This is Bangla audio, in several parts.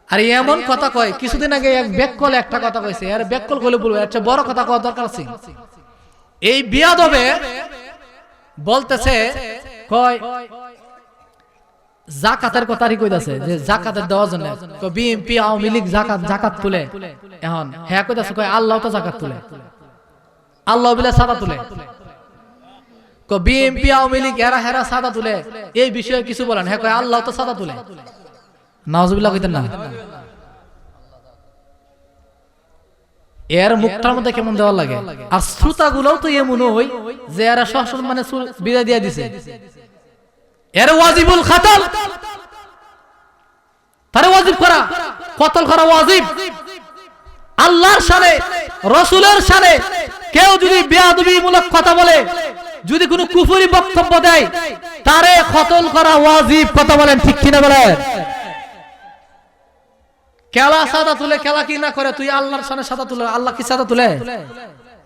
আর এমন কথা কয়, কিছুদিন আগে এক বেককল একটা কথা কইছে, আর বেককল কইলে বলবো একটা বড় কথা কওয়া দরকার আছে। এই বিয়াদবে বলতেছে কয় জাকাতের কথাই কইতাছে যে জাকাতের দেওয়ার জন্য বিএনপি আওয়ামী লীগ জাকাত তুলে, এখন হ্যাঁ কইতাছে কয় আল্লাহ তো জাকাত তুলে, আল্লাহ বিলা সাদা তুলে, বিএনপি আওয়ামী লীগ এরা হেরা সাদা তুলে, এই বিষয়ে কিছু বলেন। হ্যাঁ কয় আল্লাহ তো সাদা তুলে। নাউজুবিল্লাহ কইতেন না? এর মুখটার মধ্যে কেমন দেওয়া লাগে। আর শ্রোতা গুলোও তো এমন হই যে এরা সসম্মানে বিদায় দিয়ে দিছে। এর ওয়াজিবুল কতল, তারে ওয়াজিব করা, কতল করা ওয়াজিব। আল্লাহর শানে রাসূলের শানে কেউ যদি বেয়াদবিমূলক কথা বলে, যদি কোনো কুফরি বক্তব্য দেয়, তারে কতল করা ওয়াজিব। কথা বলেন ঠিক কিনা বলেন? কেলা সাদা তুলে, কেলা কি না করে, তুই আল্লাহর শানে সাদা তুলে, আল্লাহ কি সাদা তুলে?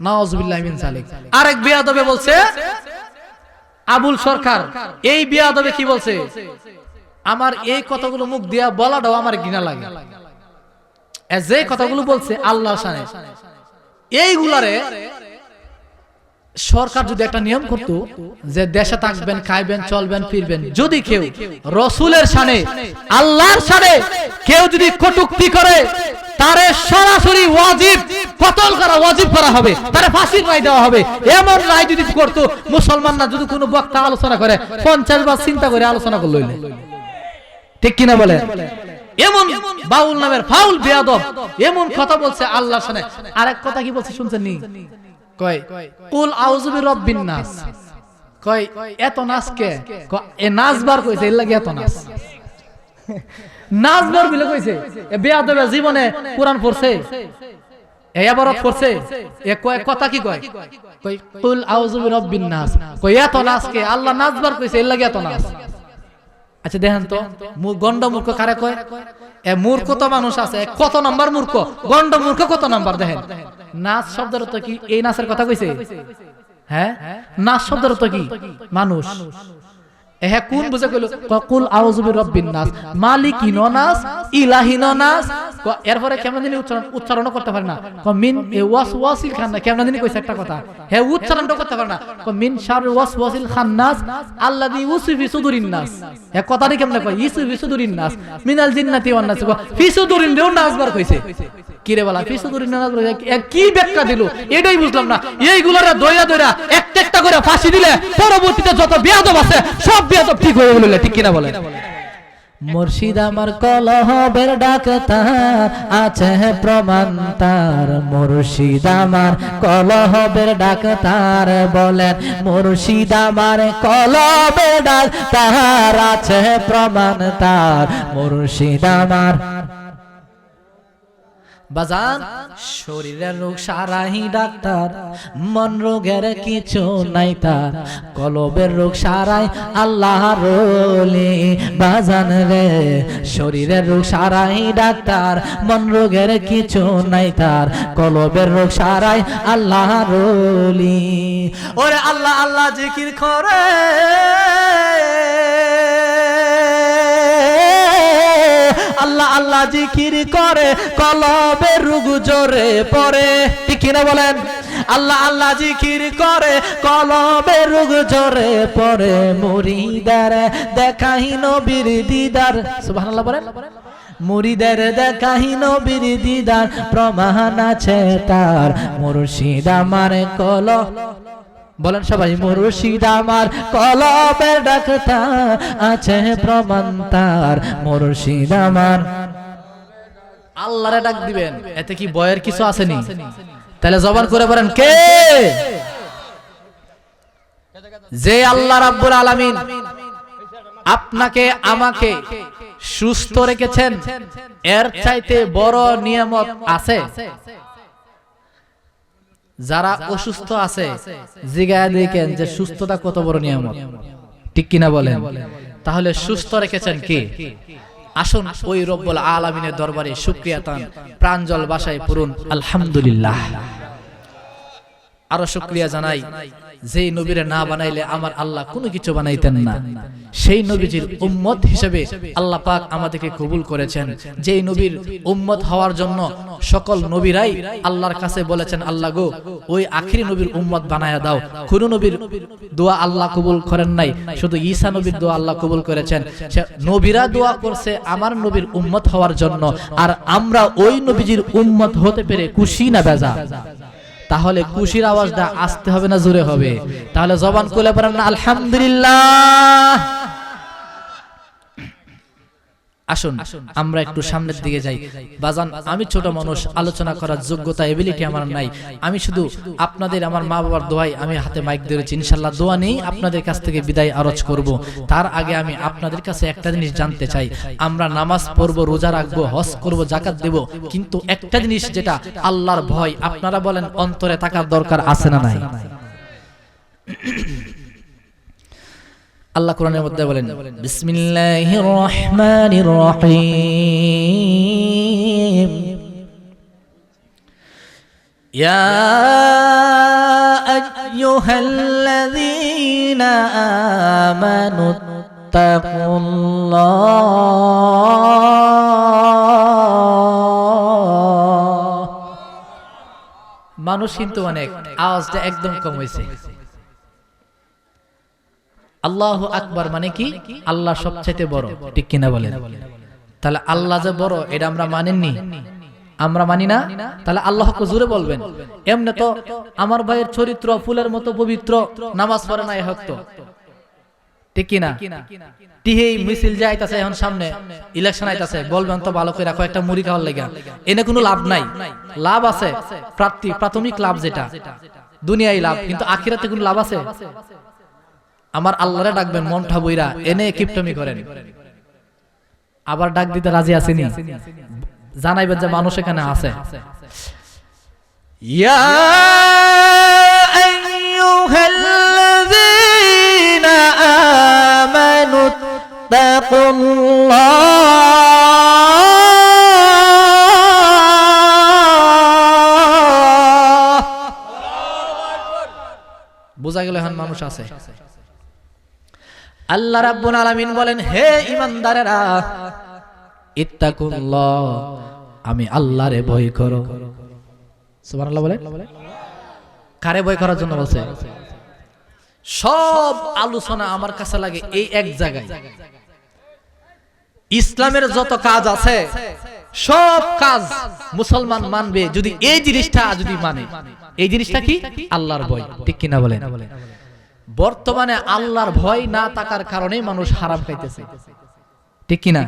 নাউজুবিল্লাহি মিন যালিক। আরেক বেয়াদবে বলছে আবুল সরকার, এই বেয়াদবে কি বলছে, আমার এই কথাগুলো মুখ দিয়া বলাটাও আমার ঘৃণা লাগে। যে কথাগুলো বলছে আল্লাহর শানে, এইগুলারে সরকার যদি একটা নিয়ম করতো যে দেশে থাকবেন, খাইবেন, চলবেন, ফিরবেন, যদি কেউ রাসূলের শানে আল্লাহর শানে কেউ যদি কটূক্তি করে, তারে সরাসরি ওয়াজিব কতল করা ওয়াজিব করা হবে, তারে ফাঁসির রায় দেওয়া হবে। এমন রায় যদি করতো, মুসলমানরা যদি কোনো বক্তা আলোচনা করে 50 বার চিন্তা করে আলোচনা করল, ঠিক কিনা বলে? এমন বাউল নামের ফাউল বেয়াদব এমন কথা বলছে আল্লাহর শানে। আরেক কথা কি বলছে শুনছেন নি? কয় কুল আউযু বিরাব্বিন নাস। কয় এত নাচ কে? এ নাচবার কইছে, এর লাগি এত নাচ। নাচবার বিলে কইছে। এ বেয়াদবে জীবনে কোরআন পড়ছে, এই ইবারত পড়ছে, এ কয় কথা কি কয়? কয় কুল আউযু বিরাব্বিন নাস। কয় এত নাচ কে? আল্লাহ নাচবার কইছে, এর লাগি এত নাচ। আচ্ছা দেখেন তো, গন্ড মূর্খ কারে কয়? এ মূর্খ তো মানুষ আছে, কত নাম্বার মূর্খ, গন্ড মূর্খ কত নাম্বার। দেখেন নাচ শব্দের অর্থ কি? এই নাচের কথা কইছে? হ্যাঁ, নাচ শব্দের অর্থ কি? মানুষ। হ্যাঁ, কোন বুঝে কইল? কুল আউযু বিরাব্বিন নাস, মালিকিন নাস, ইলাহিন নাস। এরপরে কেমন জানি উচ্চারণ করতে পারে না, মিন ওয়াসওয়াসিল খান্নাস। কেমন জানি কইছে একটা কথা, হ্যাঁ উচ্চারণটা করতে পারে না, মিন শাররি ওয়াসওয়াসিল খান্নাস আল্লাযী ইউসু ফি সুদুরিন নাস। এই কথাটা কেমনে কয়? ইউসু ফি সুদুরিন নাস মিনাল জিন্নাতি ওয়ান নাস। ফি সুদুরিন দেও নাসবার কইছে। কি রে বলা, ফি সুদুরিন নাস কি ব্যাখ্যা দিল এটাই বুঝলাম না। এইগুলোরে দইরা দইরা একটা একটা করে ফাঁসি দিলে পরবর্তীতে যত বেয়াদব আছে সব বেয়াদব ঠিক হয়ে গেল, ঠিক কিনা বলেন? মুর্শিদ আমার কলহবের ডাক্তার, আছে প্রমাণ তার। মুর্শিদ আমার কলহবের ডাক্তার, বলেন মুর্শিদ আমার কলহবের ডাক্তার, আছে প্রমাণ তার। মুর্শিদ আমার বাজান শরীরের রোগ সারাই ডাক্তার, মন রোগের কিছু নাই তার। কলবের রোগ সারাই আল্লাহর ওলি বাজান রে। শরীরের রোগ সারাই ডাক্তার, মন রোগের কিছু নাই তার। কলবের রোগ সারাই আল্লাহর ওলি। ওরে আল্লাহ আল্লাহ জিকির করে, আল্লাহ আল্লাহ জিকির করে, কলবের রোগ জোরে পড়ে, ঠিক কিনা বলেন? আল্লাহ আল্লাহ জিকির করে, কলবের রোগ জোরে পড়ে। মুরিদের দেখাই নবীর দিদার, সুবহানাল্লাহ বলেন। মুরিদের দেখাই নবীর দিদার, প্রমাণ আছে তার। মুর্শিদ আমার কলব, বলেন সবাই, মুর্শিদ আমার কলবের ডাক্তার, আছে প্রমাণ তার। মুর্শিদ আমার। আল্লাহরে ডাক দিবেন, এতে কি ভয়ের কিছু আসেনি? তাহলে জবান করে বলেন কে? যে আল্লাহ রাব্বুল আলামিন আপনাকে আমাকে সুস্থ রেখেছেন, এর চাইতে বড় নিয়ামত আছে? যারা অসুস্থ আছে জিগায় দেখেন যে সুস্থতা কত বড় নিয়ামত, ঠিক কিনা বলেন? তাহলে সুস্থ রেখেছেন কে? আসুন ওই রব্বুল আলামিনের দরবারে শুকরিয়া তান, প্রাঞ্জল ভাষায় পড়ুন আলহামদুলিল্লাহ। আরো শুকরিয়া জানাই যেই নবীরে না বানাইলে আমার আল্লাহ কোনো কিছু বানাইতেন না, সেই নবীজির উম্মত হিসেবে আল্লাহ পাক আমাদেরকে কবুল করেছেন। যেই নবীর উম্মত হওয়ার জন্য সকল নবীরাই আল্লাহর কাছে বলেছেন, আল্লাহ গো ওই আখিরি নবীর উম্মত বানায়া দাও। কোন নবীর দোয়া আল্লাহ কবুল করেন নাই, শুধু ঈসা নবীর দোয়া আল্লাহ কবুল করেছেন। নবীরা দোয়া করছে আমার নবীর উম্মত হওয়ার জন্য, আর আমরা ওই নবীজির উম্মত হতে পেরে খুশি না বেজা? তাহলে খুশির আওয়াজটা আসতে হবে না জোরে হবে? তাহলে জবান খুলে পড়েন না আলহামদুলিল্লাহ। আসুন আমরা একটু সামনের দিকে যাই। বাজান, আমি ছোট মানুষ, আলোচনা করার যোগ্যতা এবিলিটি আমার নাই। আমি শুধু আপনাদের আমার মা বাবার দোয়াই আমি হাতে মাইক ধরেছি, ইনশাআল্লাহ দোয়া নেই আপনাদের কাছ থেকে বিদায় আরজ করব। তার আগে আমি আপনাদের কাছে একটা জিনিস জানতে চাই। আমরা নামাজ পড়বো, রোজা রাখবো, হজ করব, যাকাত দেব, কিন্তু একটা জিনিস যেটা আল্লাহর ভয়, আপনারা বলেন অন্তরে থাকার দরকার আছে না নাই? আল্লাহ কোরআনের মধ্যে বলেন, বিসমিল্লাহির রহমানির রহিম, ইয়া আইয়ুহাল্লাযীনা আমানুত্তাকুল্লাহ। মানুষ কিন্তু অনেক, আওয়াজটা একদম কম হয়েছে। আল্লাহু আকবার মানে কি? আল্লাহ সবচেয়ে বড়, ঠিক কিনা বলেন? তাহলে আল্লাহ যে বড় এটা আমরা মানেননি, আমরা মানি না। তাহলে আল্লাহকে জোরে বলবেন। এমনি তো আমার ভাইয়ের চরিত্র ফুলের মতো পবিত্র, নামাজ পড়ে না হতো, ঠিক কিনা? টিহেই মিছিল যে আইতাছে, এখন সামনে ইলেকশন আইতাছে, বলবেন তো ভালো করে রাখো একটা মুড়ি খাওয়ার লেগা, এনে কোনো লাভ নাই। লাভ আছে প্রাথমিক লাভ, যেটা দুনিয়ায় লাভ, কিন্তু আখিরাতে কোনো লাভ আছে? আমার আল্লাহরে ডাকবেন মনটা বইরা, এনে কিপটমি করেন, আবার ডাক দিতে রাজি আছেনি? জানাইবেন যে মানুষ এখানে আছে। ইয়া আইয়ুহাল্লাযীনা আমানুত্তাকুল্লাহ। বোঝা গেল এখন মানুষ আছে। আল্লাহ রাব্বুল আলামিন বলেন, হে ঈমানদারেরা, ইত্তাকুল্লাহ, আমি আল্লাহরে ভয় করো। সুবহানাল্লাহ বলে। কারে ভয় করার জন্য বলছে? সব আলোচনা আমার কাছে লাগে এই এক জায়গায়। ইসলামের যত কাজ আছে সব কাজ মুসলমান মানবে যদি এই জিনিসটা যদি মানে। এই জিনিসটা কি? আল্লাহর ভয়, ঠিক কিনা বলেন? বর্তমানে আল্লাহর ভয় না থাকার কারণে মানুষ হারাম খাইতেছে, ঠিক কিনা?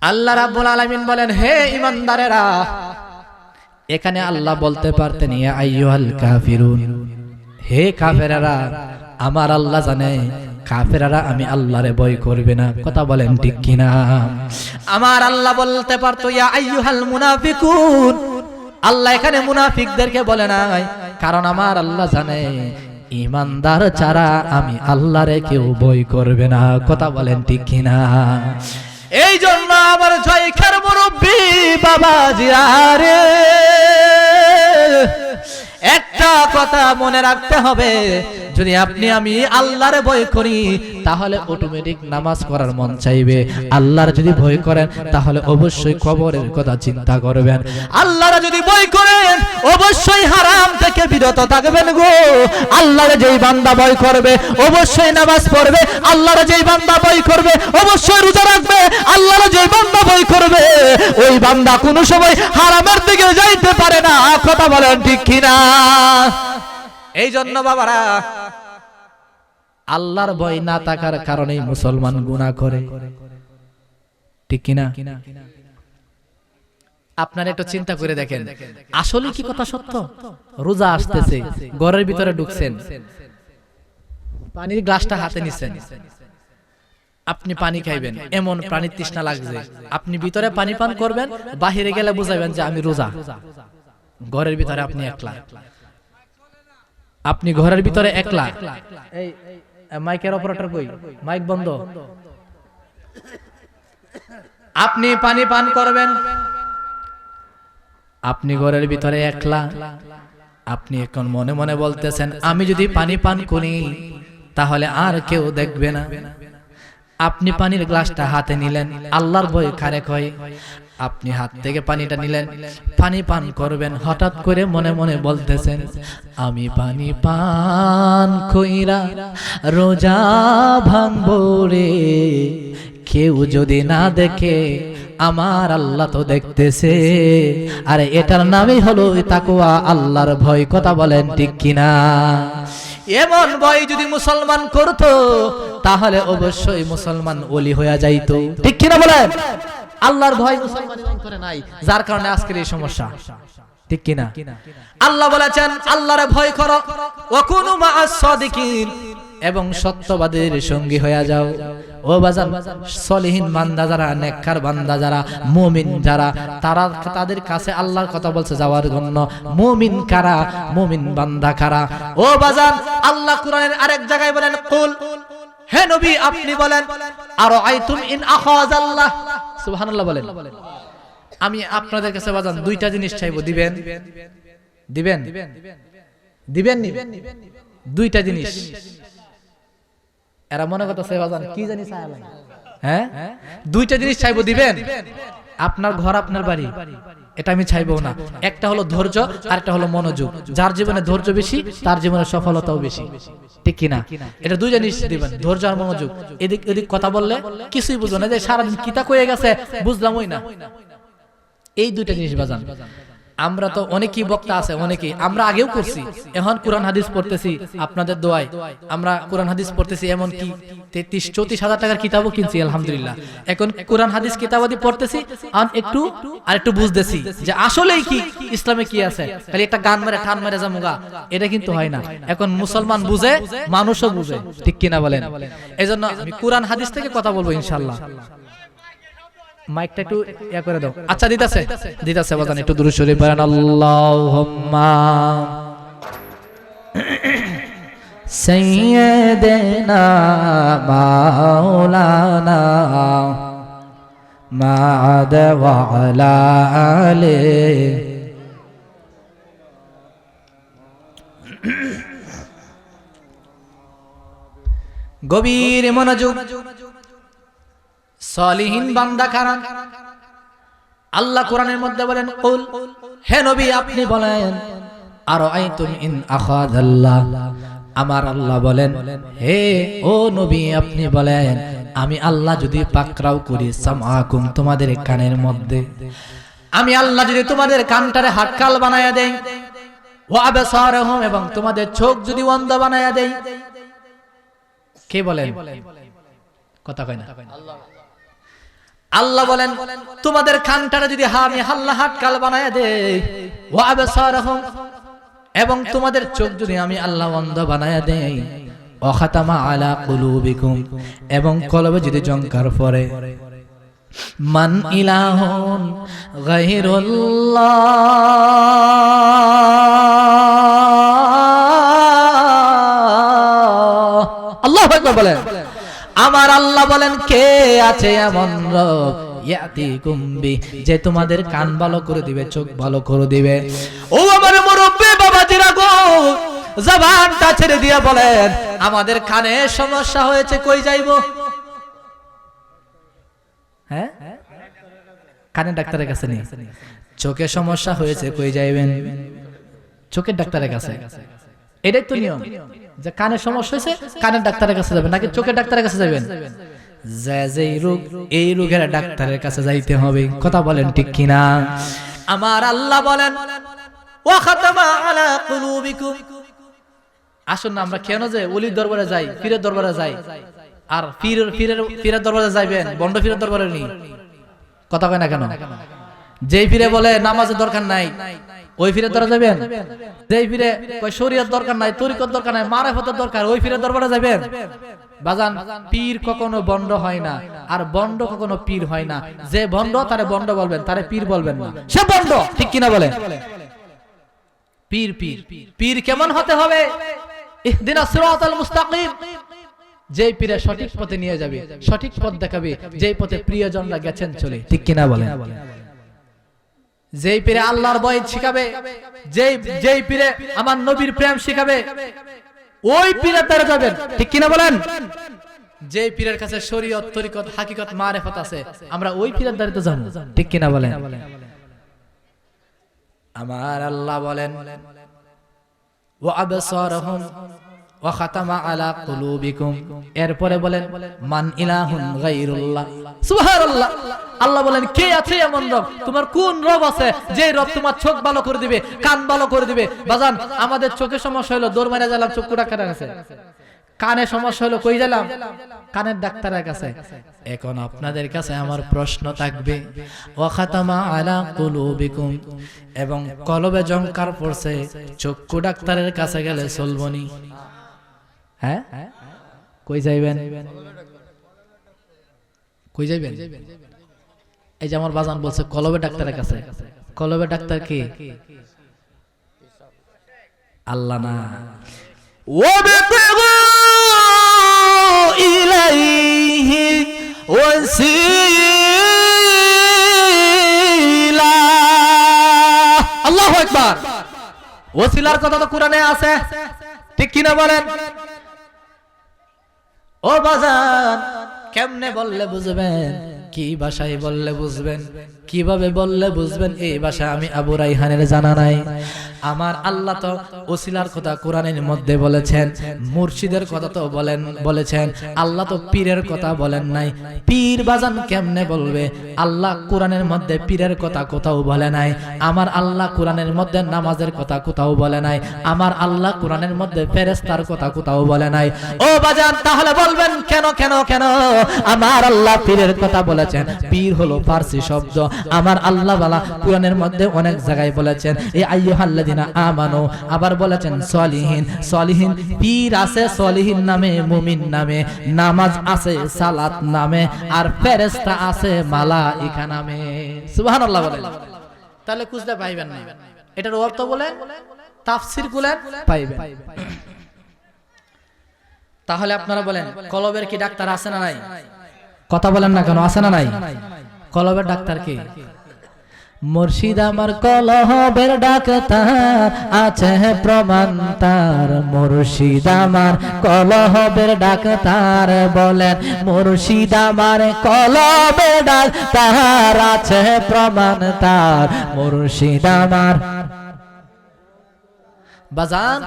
আল্লাহ রাব্বুল আলামিন বলেন, হে ঈমানদারেরা, এখানে আল্লাহ বলতে পারতেন ইয়া আইয়ুহাল কাফিরুন, হে কাফেরেরা, আমার আল্লাহ জানে কাফেরেরা আমি আল্লাহরে ভয় করবে না। কথা বলেন ঠিক কিনা? আমার আল্লাহ বলতে পারতো ইয়া আইয়ুহাল মুনাফিকুন, আল্লাহ এখানে মুনাফিকদেরকে বলে নাই, কারণ আমার আল্লাহ জানে ঈমানদার ছাড়া আমি আল্লাহরে কেউ ভয় করবে না। কথা বলেন ঠিক কিনা? এই জন্য আমার জয়খার মুরব্বী বাবাজিরা রে, একটা কথা মনে রাখতে হবে, যদি আপনি আমি আল্লাহরে ভয় করি তাহলে অটোমেটিক নামাজ পড়ার মন চাইবে। আল্লাহর যদি ভয় করেন তাহলে অবশ্যই কবরের কথা চিন্তা করবেন। আল্লাহর যদি ভয় করেন অবশ্যই হারাম থেকে বিরত থাকবেন গো। আল্লাহর যেই বান্দা ভয় করবে অবশ্যই নামাজ পড়বে। আল্লাহর যেই বান্দা ভয় করবে অবশ্যই রোজা রাখবে। আল্লাহর যেই বান্দা ভয় করবে ওই বান্দা কোনো সময় হারামের দিকে যাইতে পারে না। কথা বলেন ঠিক কিনা? এই জন্য বাবারা, আল্লাহর ভয় না থাকার কারণে মুসলমান গুনাহ করে, ঠিক কিনা? আপনারা একটু চিন্তা করে দেখেন, আসলে কি কথা সত্য? রোজা আসতেছে, ঘরের ভিতরে ঢুকছেন, পানির গ্লাসটা হাতে নিছেন, আপনি পানি খাইবেন, এমন পানির তৃষ্ণা লাগছে, আপনি ভিতরে পানি পান করবেন, বাহিরে গেলে বুঝাবেন যে আমি রোজা। ঘরের ভিতরে আপনি একলা, আপনি ঘরের ভিতরে একলা। এই মাইকের অপারেটর কই? মাইক বন্ধ। আপনি পানি পান করবেন, আপনি ঘরের ভিতরে একলা, আপনি এখন মনে মনে বলতেছেন আমি যদি পানি পান করি তাহলে আর কেউ দেখবে না। আপনি পানির গ্লাসটা হাতে নিলেন, আল্লাহর ভয় খারেক হয়, আপনি হাত থেকে পানিটা নিলেন, পানি পান করবেন, হঠাৎ করে মনে মনে বলতেছেন আমি পানি পান কইরা রোজা ভাঙবো রে, কেউ যদি না দেখে আমার আল্লাহ তো দেখতেছে। আরে এটার নামই হলো তাকওয়া, আল্লাহর ভয়। কথা বলেন ঠিক কিনা? এমন ভয় যদি মুসলমান করতো তাহলে অবশ্যই মুসলমান ওলি হয়ে যাইতো, ঠিক কিনা বলেন? আল্লাহর ভয় মুসলমান করে নাই, যার কারণে আজকের এই সমস্যা, ঠিক কিনা? আল্লাহ বলেছেন আল্লাহরে ভয় করো, ওয়া কুনু মা'আস সাদিকিন, এবং সত্যবাদীর সঙ্গী হয়ে যাও। ও বাজান, সলিহিন বান্দা যারা, নেককার বান্দা যারা, মুমিন যারা, তারা তাদের কাছে আল্লাহর কথা বলছে যাওয়ার জন্য। মুমিন কারা? মুমিন বান্দা কারা? ও বাজান, আল্লাহ কোরআনের আরেক জায়গায় বলেন কুল, হে নবী আপনি বলেন, আরাআইতুম ইন আখাযাল্লাহ, সুবহানাল্লাহ বলেন। আমি আপনাদের কাছে বাজান দুইটা জিনিস চাইবো, দিবেন? দিবেন? দিবেন? দুইটা জিনিস। এরা মনে করতেছে বাজান কি জানি চাইলাম, হ্যাঁ দুইটা জিনিস চাইবো, দিবেন? আপনার ঘর আপনার বাড়ি, এটা আমি চাইবো না। একটা হলো ধৈর্য, আর একটা হলো মনোযোগ। যার জীবনে ধৈর্য বেশি তার জীবনে সফলতাও বেশি, ঠিক কিনা? এটা দুই জিনিস দিবেন, ধৈর্য আর মনোযোগ। এদিক এদিক কথা বললে কিছুই বুঝবো না, যে সারাদিন কিতা কয়ে গেছে বুঝলামই না। এই দুইটা জিনিস বাজান। আমরা তো অনেকেই বক্তা আছে, অনেকেই আমরা আগেও করছি, এখন কোরআন হাদিস পড়তেছি আপনাদের দোয়ায়, আমরা কোরআন হাদিস পড়তেছি, এমন কি 33-34 হাজার টাকার কিতাবও কিনছি আলহামদুলিল্লাহ। এখন কোরআন হাদিস কিতাবাদি পড়তেছি আর একটু বুঝতেছি যে আসলেই কি ইসলামে কি আছে। খালি একটা গান মেরে ঠান মেরে যামুগা, এটা কিন্তু হয় না। এখন মুসলমান বুঝে, মানুষও বুঝে, ঠিক কিনা বলেন? এজন্য আমি কোরআন হাদিস থেকে কথা বলবো ইনশাআল্লাহ। মাইকটা একটু ইয়া করে দাও। আচ্ছা, দিতাছে বাজান, একটু দুরূদ শরীফ পড়েন। আল্লাহুম্মা সাইয়্যিদিনা মাওলানা মুহাম্মদ ওয়া আলা আলিহি। গভীর মনোযোগ। সলিহিন বান্দা কারা? আল্লাহ কোরআনের মধ্যে বলেন কুল, হে নবী আপনি বলেন, আরাআইতুম ইন আখাযাল্লাহ, আমার আল্লাহ বলেন, হে ও নবী আপনি বলেন, আমি আল্লাহ যদি পাকড়াও করি সামআকুম, তোমাদের কানের মধ্যে, আমি আল্লাহ যদি তোমাদের কানটারে হাটকাল বানায়া দেই, ওয়া আবসারহুম, এবং তোমাদের চোখ যদি অন্ধ বানায়া দেই। কে বলেন? কথা কয় না। আল্লাহ বলেন তোমাদের কানটারে যদি আমি আল্লাহ হাটকাল বানায়া দেই, ওয়া আবসারহুম, এবং তোমাদের চোখ যদি আমি আল্লাহ অন্ধ বানায়া দেই, ওয়া খাতামা আলা কুলুবিকুম, এবং কলবে যদি জংকার পড়ে, মান ইলাহুন গায়রুল্লাহ, আল্লাহু আকবার বলেন। আমার আল্লাহ বলেন কে আছে এমন রব, ইয়াতিকুম বি, যে তোমাদের কান ভালো করে দিবে, চোখ ভালো করে দিবে। ও আমার মুরব্বি বাবাজিরা গো, জবানটা ছেড়ে দিয়ে বলেন, আমাদের কানে সমস্যা হয়েছে, কই যাইবো? হ্যাঁ, কানের ডাক্তারের কাছে নেই। চোখে সমস্যা হয়েছে, কই যাইবেন? চোখের ডাক্তারের কাছে। এটাই তো নিয়ম, যে কানের সমস্যা হয়েছে কানের ডাক্তারের কাছে যাবেন, নাকি চোখের ডাক্তারের কাছে যাবেন? যে রোগ, এই রোগের ডাক্তারের কাছে যাইতে হবে। কথা বলেন ঠিক কিনা? আমার আল্লাহ বলেন ওয়া খাতামা আলা কুলুবিকুম। আসুন না আমরা কেন যে ওলির দরবারে যাই, পীরের দরবারে যাই, আর পীরের দরবারে যাইবেন, বন্ড পীরের দরবারে নেই। কথা কয় না কেন? যেই পীরে বলে নামাজের দরকার নাই, ওই পীরের দরবারে যাবেন। যেই পীরে কয় শরীয়ত দরকার নাই, তরিকত দরকার নাই, মারেফতের দরকার, ওই পীরের দরবারে যাবেন। বাজান, পীর কখনো বন্ড হয় না, আর বন্ড কখনো পীর হয় না। যে বন্ড তারে বন্ড বলবেন, তারে পীর বলবেন না, সে বন্ড, ঠিক কিনা বলেন? পীর পীর পীর কেমন হতে হবে? ইহদিনাস সিরাতাল মুস্তাকিম, যেই পীরে সঠিক পথে নিয়ে যাবে, সঠিক পথ দেখাবে, যেই পথে প্রিয়জনরা গেছেন চলে, ঠিক কিনা বলেন? যেই পীরে আল্লাহর ভয় শিখাবে, যেই পীরে আমার নবীর প্রেম শিখাবে, ওই পীরের দ্বারা যাবেন। ঠিক কিনা বলেন? যেই পীরের কাছে শরীয়ত, তরিকত, হাকিকত, মারিফত আছে, আমরা ওই পীরের দ্বারা তো যাবো। ঠিক কিনা বলেন? আমার আল্লাহ বলেন ওয়া আবসারহুম ওয়া খাতামা আলা কুলুবিকুম, এরপরে বলেন মান ইলাহুন গায়রুল্লাহ। সুবহানাল্লাহ। আল্লাহ বলেন কে আছে এমন রব? তোমার কোন রব আছে যে রব তোমার চোখ ভালো করে দিবে, কান ভালো করে দিবে? বাজান, আমাদের চোখে সমস্যা হলো দৌড় মারা গেলাম চক্ষু ডাক্তারের কাছে, কানে সমস্যা হলো কই গেলাম? কানের ডাক্তারের কাছে। এখন আপনাদের কাছে আমার প্রশ্ন থাকবে, ওয়া খাতামা আলা কুলুবিকুম, এবং কলবে জংকার পড়ছে, চক্ষু ডাক্তারের কাছে গেলে চলবনি? হ্যাঁ, কই যাইবেন? কই যাইবেন? এই যে আমার বাজান বলছে কলবে ডাক্তারের কাছে। কলবে ডাক্তার কি? আল্লাহ না। ওয়াবতাগু ইলাইহি ওয়াসিলা। আল্লাহু আকবার। ওসিলার কথা তো কোরআনে আছে। ঠিক কিনা বলেন? ও বাজান, কেমনে বললে বুঝবেন? কি ভাষায় বললে বুঝবেন? কিভাবে বললে বুঝবেন? এই ভাষা আমি আবু রাইহানের জানা নাই। আমার আল্লাহ তো ওসিলার কথা কোরআনের মধ্যে বলেছেন, মুর্শিদের কথা তো বলেছেন, আল্লাহ তো পীরের কথা বলেন নাই। পীর বাজান কেমনে বলবে? আল্লাহ কোরআনের মধ্যে পীরের কথা কোথাও বলে নাই। আমার আল্লাহ কোরআনের মধ্যে নামাজের কথা কোথাও বলে নাই। আমার আল্লাহ কোরআনের মধ্যে ফেরেশতার কথা কোথাও বলে নাই। ও বাজান, তাহলে বলবেন কেন কেন কেন আমার আল্লাহ পীরের কথা বলেছেন? পীর হলো ফারসি শব্দ। আমার আল্লাহ বালা কোরআনের মধ্যে অনেক জায়গায় বলেছেন এই আইয়ুহাল্লাযিনা আমানু, আবার বলেছেন সলিহিন। সলিহিন পীর আছে সলিহিন নামে, মুমিন নামে, নামাজ আছে সালাত নামে, আর ফেরেশতা আছে মালায়েকা নামে। সুবহানাল্লাহ বলেন। তাহলে খুঁজতে পাইবেন না। এটার অর্থ বলেন, তাফসীর বলেন, পাইবেন। তাহলে আপনারা বলেন কলবের কি ডাক্তার আছে না নাই? কথা বলেন না কেন, আছে না নাই? কলবের ডাক্তার কি? মুর্শিদ আমার কলবের ডাক্তার, আছে প্রমাণ তার। মুর্শিদ আমার কলবের ডাক্তার, বলেন মুর্শিদ আমার কলবের ডাক্তার, আছে প্রমাণ তার। মুর্শিদ আমার বাজান,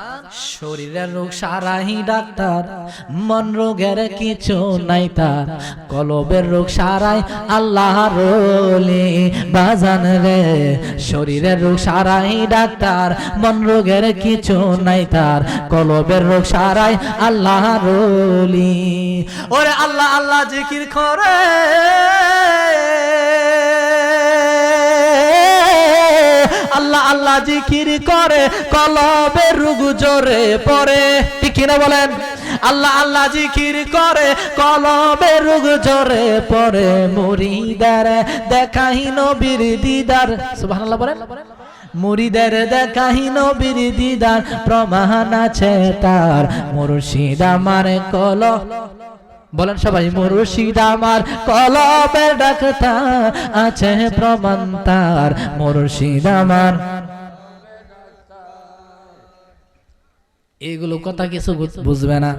শরীরের রোগ সারাই ডাক্তার, মন রোগের কিছু নাই তার। কলবের রোগ সারাই আল্লাহর ওলি বাজান রে। শরীরের রোগ সারাই ডাক্তার, মন রোগের কিছু নাই তার। কলবের রোগ সারাই আল্লাহর ওলি। ওরে আল্লাহ আল্লাহ জিকির করে, আল্লাহ আল্লাহ জিকির করে, কলবের রোগ জোরে পড়ে। ঠিক কিনা বলেন? আল্লাহ আল্লাহ জিকির করে, কলবের রোগ জোরে পড়ে। মুরিদের দেখাই নবীর দিদার। সুবহানাল্লাহ বলেন। মুরিদের দেখাই নবীর দিদার, প্রমাণ আছে তার। মুর্শিদ আমার বলেন সবাই, মুর্শিদ আমার কলবের ডাক্তার, আছে প্রমাণ তার। মুর্শিদ আমার। এগুলো কথা কিছু বুঝবে না,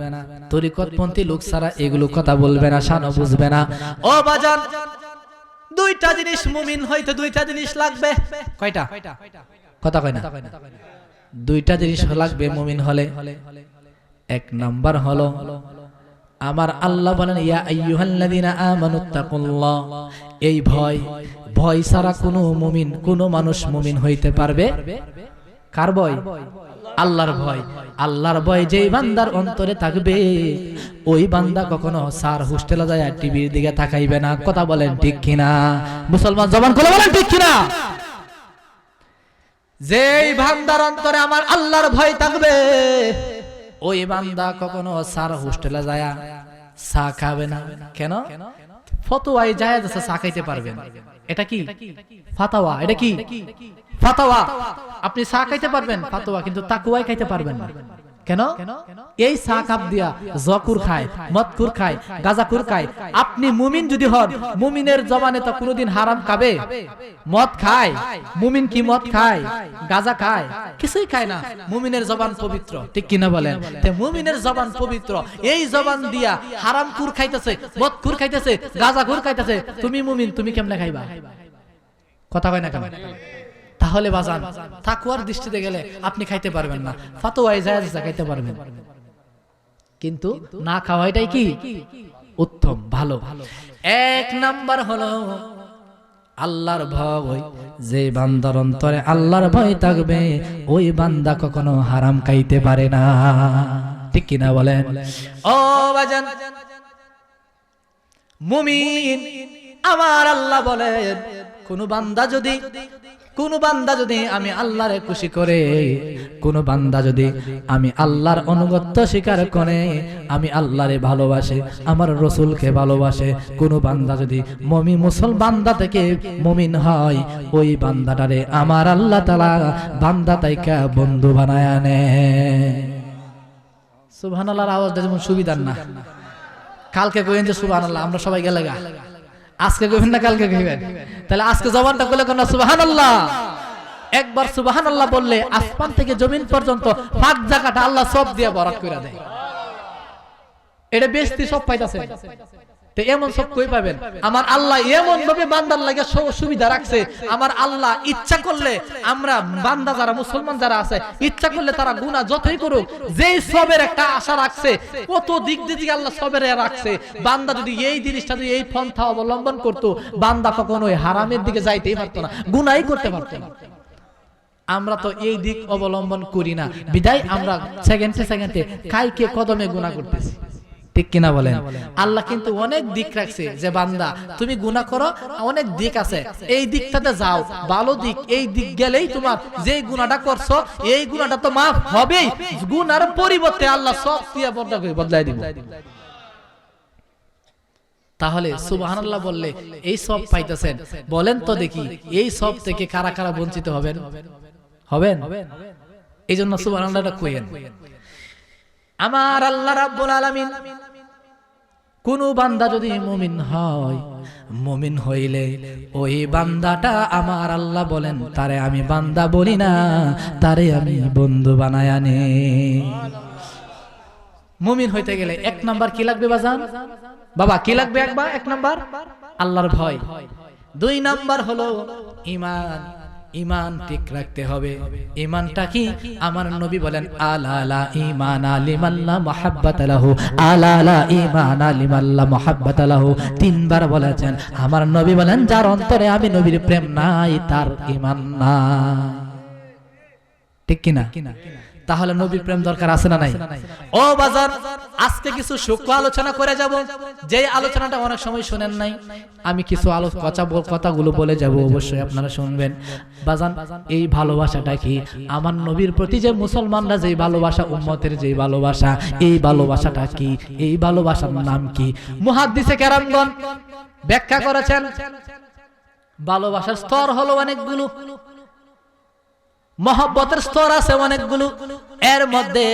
তরিকতপন্থী লোক ছাড়া এগুলো কথা বলবে না, শানও বুঝবে না। ও বাজান, দুইটা জিনিস মুমিন হইতে দুইটা জিনিস লাগবে। কয়টা? কথা কয় না। দুইটা জিনিস লাগবে মুমিন হলে। এক নাম্বার হলো আমার আল্লাহ বলেন ইয়া আইয়ুহাল্লাযিনা আমানুত্তাকুল্লাহ। এই ভয় ছাড়া কোনো মুমিন, কোনো মানুষ মুমিন হইতে পারবে? কার ভয়? আল্লাহর ভয়। আল্লাহর ভয় যেই বান্দার অন্তরে থাকবে, ওই বান্দা কখনো স্যার হোস্টেলে যায় টিভির দিকে তাকাইবে না। কথা বলেন ঠিক কিনা? মুসলমান জবান খুলে বলেন ঠিক কিনা? যেই বান্দার অন্তরে আমার আল্লাহর ভয় থাকবে, ওই বান্দা কখনো স্যার হোস্টেলে যায় চা খাবে না। কেন? ফতোয়ায় জায়েজ আছে, চা খাইতে পারবেন। এটা কি ফাতাওয়া? এটা কি ফাতাওয়া? আপনি চা খাইতে পারবেন ফাতাওয়া, কিন্তু তাকওয়ায় খাইতে পারবেন না। কেন? এই চা কাপ দিয়া জকুর খায়, মদকুর খায়, গাজাকুর খায়। আপনি মুমিন যদি হন, মুমিনের জবানে তো কোনোদিন হারাম খাবে? মদ খায় মুমিন? কি মদ খায়, গাজা খায়? কিছুই খায় না। মুমিনের জবান পবিত্র, ঠিক কিনা বলেন? তে মুমিনের জবান পবিত্র, এই জবান দিয়া হারাম কুর খাইতেছে, মদ কুর খাইতেছে, গাজা কুর খাইতেছে, তুমি মুমিন, তুমি কেমনে খাইবা? কথা কয় না কেন? তাহলে বাজান তাকওয়ার দৃষ্টিতে গেলে আপনি খাইতে পারবেন না, ফাতোয়ায়ে জায়েজ খাইতে পারবেন, কিন্তু না খাওয়া এটাই কি উত্তম, ভালো। এক নাম্বার হলো আল্লাহর ভয়। যে বান্দার অন্তরে আল্লাহর ভয় থাকবে, ওই বান্দা কখনো হারাম খাইতে পারে না, ঠিক কিনা বলেন? ও বাজান মুমিন, আমার আল্লাহ বলেন, কোন বান্দা যদি আমি আল্লাহরে খুশি করে, কোন বান্দা যদি আমি আল্লাহর অনুগত্য স্বীকার করে, আমি আল্লাহরে ভালোবাসে, আমার রাসূলকে ভালোবাসে, কোন বান্দা যদি মুসলমান বান্দা থেকে মুমিন হয়, ওই বান্দাটারে আমার আল্লাহ তাআলা বান্দা তাইকা বন্ধু বানায় আনে। সুবহানাল্লাহর আওয়াজটা যেমন সুবিধার না, কালকে কইেন যে সুবহানাল্লাহ, আমরা সবাই গেলে গা, আজকে কইবেন না কালকে কইবেন। তাহলে আজকে জবানটা খুলে কোন সুবহানাল্লাহ। একবার সুবহানাল্লাহ বললে আসমান থেকে জমিন পর্যন্ত পাক জায়গাটা আল্লাহ সব দিয়ে বরাত করে দেয়। এটা বেশি সব পাইতাছে। তো এমন সব কই পাবেন? আমার আল্লাহ এমন ভাবে বান্দার লাগে সুবিধা রাখছে। আমার আল্লাহ ইচ্ছা করলে, আমরা বান্দা যারা মুসলমান যারা আছে, ইচ্ছা করলে তারা গুনাহ যতই করুক, যেই সবের একটা আশা রাখছে, কত দিক দিয়ে আল্লাহ সবের রাখছে। বান্দা যদি এই জিনিসটা, যদি এই পন্থা অবলম্বন করতো, বান্দা কখনোই হারামের দিকে যাইতেই পারতো না, গুনাহই করতে পারতো না। আমরা তো এই দিক অবলম্বন করি না, বিদায় আমরা সেকেন্ডে কাইকে কদমে গুনাহ করতেছি, ঠিক কিনা বলেন? আল্লাহ কিন্তু অনেক দিক রাখছে যে বান্দা তুমি গুনাহ করো, অনেক দিক আছে, এই দিকটাতে যাও, ভালো দিক, এই দিক গেলেই তোমার যে গুনাহটা করছো এই গুনাহটা তো মাফ হবেই, গুনার পরিবর্তে আল্লাহ সব দিয়া বদলাই দিব। তাহলে সুবহানাল্লাহ বললে এই সব পাইতেছেন, বলেন তো দেখি এই সব থেকে কারা কারা বঞ্চিত হবেন? এই জন্য সুবহানাল্লাহটা কইেন। আমার আল্লাহ রাব্বুল আলামিন কোন বান্দা যদি মুমিন হয়, মুমিন হইলে ওই বান্দাটা আমার আল্লাহ বলেন, তারে আমি বান্দা বলি না, তারে আমি বন্ধু বানায় আনি। মুমিন হইতে গেলে এক নাম্বার কি লাগবে বাজান? বাবা কি লাগবে? এক নাম্বার আল্লাহর ভয়। 2 নাম্বার হলো ঈমান। ঈমান ঠিক রাখতে হবে। ঈমানটা কি? আমার নবী বলেন, আলা ঈমানা লিমাল্লা মুহাব্বাতা লাহু, আলা ঈমানা লিমাল্লা মুহাব্বাতা লাহু। 3 বার বলেছেন। আমার নবী বলেন, যার অন্তরে আমি নবীর প্রেম নাই, তার ঈমান নাই, ঠিক কিনা? তাহলে নবীর প্রেম দরকার আছে না নাই? ও বাজার, আজকে কিছু সূক্ষ্ম আলোচনা করে যাব, যে আলোচনাটা অনেক সময় শুনেন নাই। আমি কিছু কথাগুলো বলে যাব, অবশ্যই আপনারা শুনবেন। বাজান, এই ভালোবাসাটা কি? আমার নবীর প্রতি যে মুসলমানরা যে ভালোবাসা, উম্মতের যে ভালোবাসা, এই ভালোবাসাটা কি? এই ভালোবাসার নাম কি? মুহাদ্দিসে কেরামগণ ব্যাখ্যা করেছেন, ভালোবাসার স্তর হলো অনেকগুলো, মহব্বতের স্তর আছে অনেকগুলো। এর মধ্যে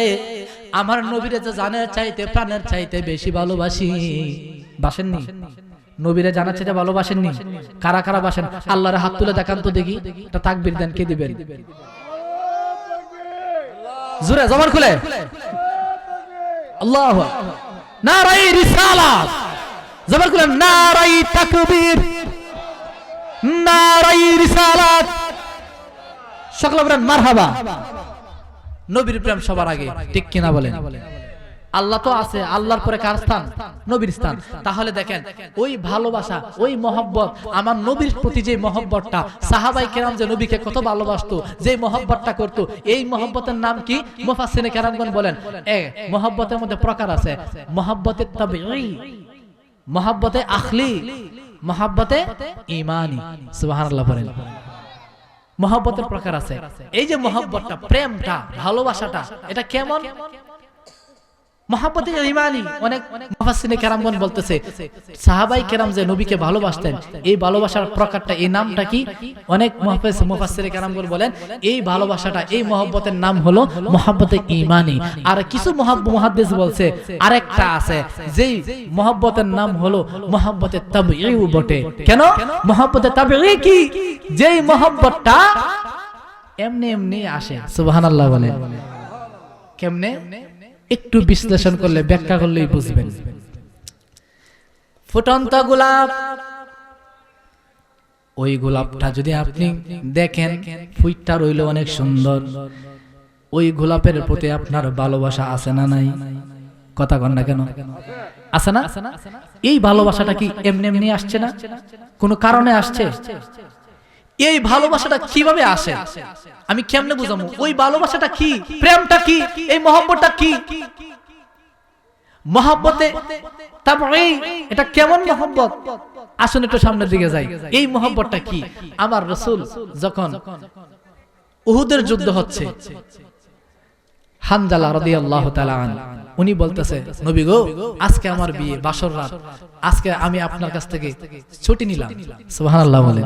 আমার নবীরে যে জানের চাইতে, প্রাণের চাইতে বেশি ভালোবাসি, বাসেননি? নবীরে জানার চাইতে ভালোবাসেননি? কারা কারা বাসেন? আল্লাহর হাত তুলে দেখান তো দেখি, একটা তাকবীর দেন, কে দিবেন? জোরে জবান খুলে আল্লাহু আকবার, নারায়ে রিসালাত, জবান খুলে নারায়ে তাকবীর, নারায়ে রিসালাত, সকলে বলেন মারহাবা। নবীর প্রেম সবার আগে, ঠিক কিনা বলেন? আল্লাহ তো আছে, আল্লাহর পরে কার স্থান? নবীর স্থান। তাহলে দেখেন ওই ভালোবাসা, ওই মহব্বত, আমার নবীর প্রতি যে মহব্বতটা, সাহাবায়ে কেরাম যে নবীকে কত ভালোবাসতো, যে মহব্বতটা করত, এই মহব্বতের নাম কি? মুফাসসিরে কেরামগণ বলেন, মহব্বতের মধ্যে প্রকার আছে, মহব্বতে তাবিঈ, মহব্বতে আখলি, মহব্বতে ঈমানি। সুবহানাল্লাহ বলেন। মহব্বতের প্রকার আছে। এই যে মহব্বতটা, প্রেমটা, ভালোবাসাটা, এটা কেমন? মহব্বতে ইমানি। অনেক মুফাসসিরে কেরামগণ বলতেছে সাহাবাই কেরাম যে নবীকে ভালোবাসতেন, এই ভালোবাসার প্রকারটা, এই নামটা কি? অনেক মুফাসসিরে কেরামগণ বলেন এই ভালোবাসাটা, এই মহব্বতের নাম হলো মহব্বতে ইমানি। আর কিছু মুহাদ্দিস বলছে আরেকটা আছে, যেই মহব্বতের নাম হলো মহব্বতে তাবঈ বটে। কেন মহব্বতে তাবঈ কি? যেই মহব্বতটা এমনি এমনি আসে। সুবহানাল্লাহ বলেন। কেমনে? একটু বিশ্লেষণ করলে, ব্যাখ্যা করলেই বুঝবেন। ফুটন্ত গোলাপ, ওই গোলাপটা যদি আপনি দেখেন ফুইটটা রইল অনেক সুন্দর, ওই গোলাপের প্রতি আপনার ভালোবাসা আছে না নাই? কথা কন না কেন? আছে না? এই ভালোবাসাটা কি এমনি এমনি আসছে না? কোনো কারণে আসছে? এই ভালোবাসাটা কিভাবে আসে? আমি কেমনে বুঝাবো? ওই ভালোবাসাটা কি? প্রেমটা কি? এই মহব্বতটা কি? মহব্বতে তাবঈ, এটা কেমন মহব্বত? আসুন একটু সামনের দিকে যাই। এই মহব্বতটা কি? আমার রাসূল যখন উহুদের যুদ্ধ হচ্ছে, হানজালা রাদিয়াল্লাহু তাআলা আনহু উনি বলতেছে, নবী গো, আজকে আমার বিয়ে, বাসর রাত, আজকে আমি আপনার কাছ থেকে ছুটি নিলাম। সুবহানাল্লাহ বলে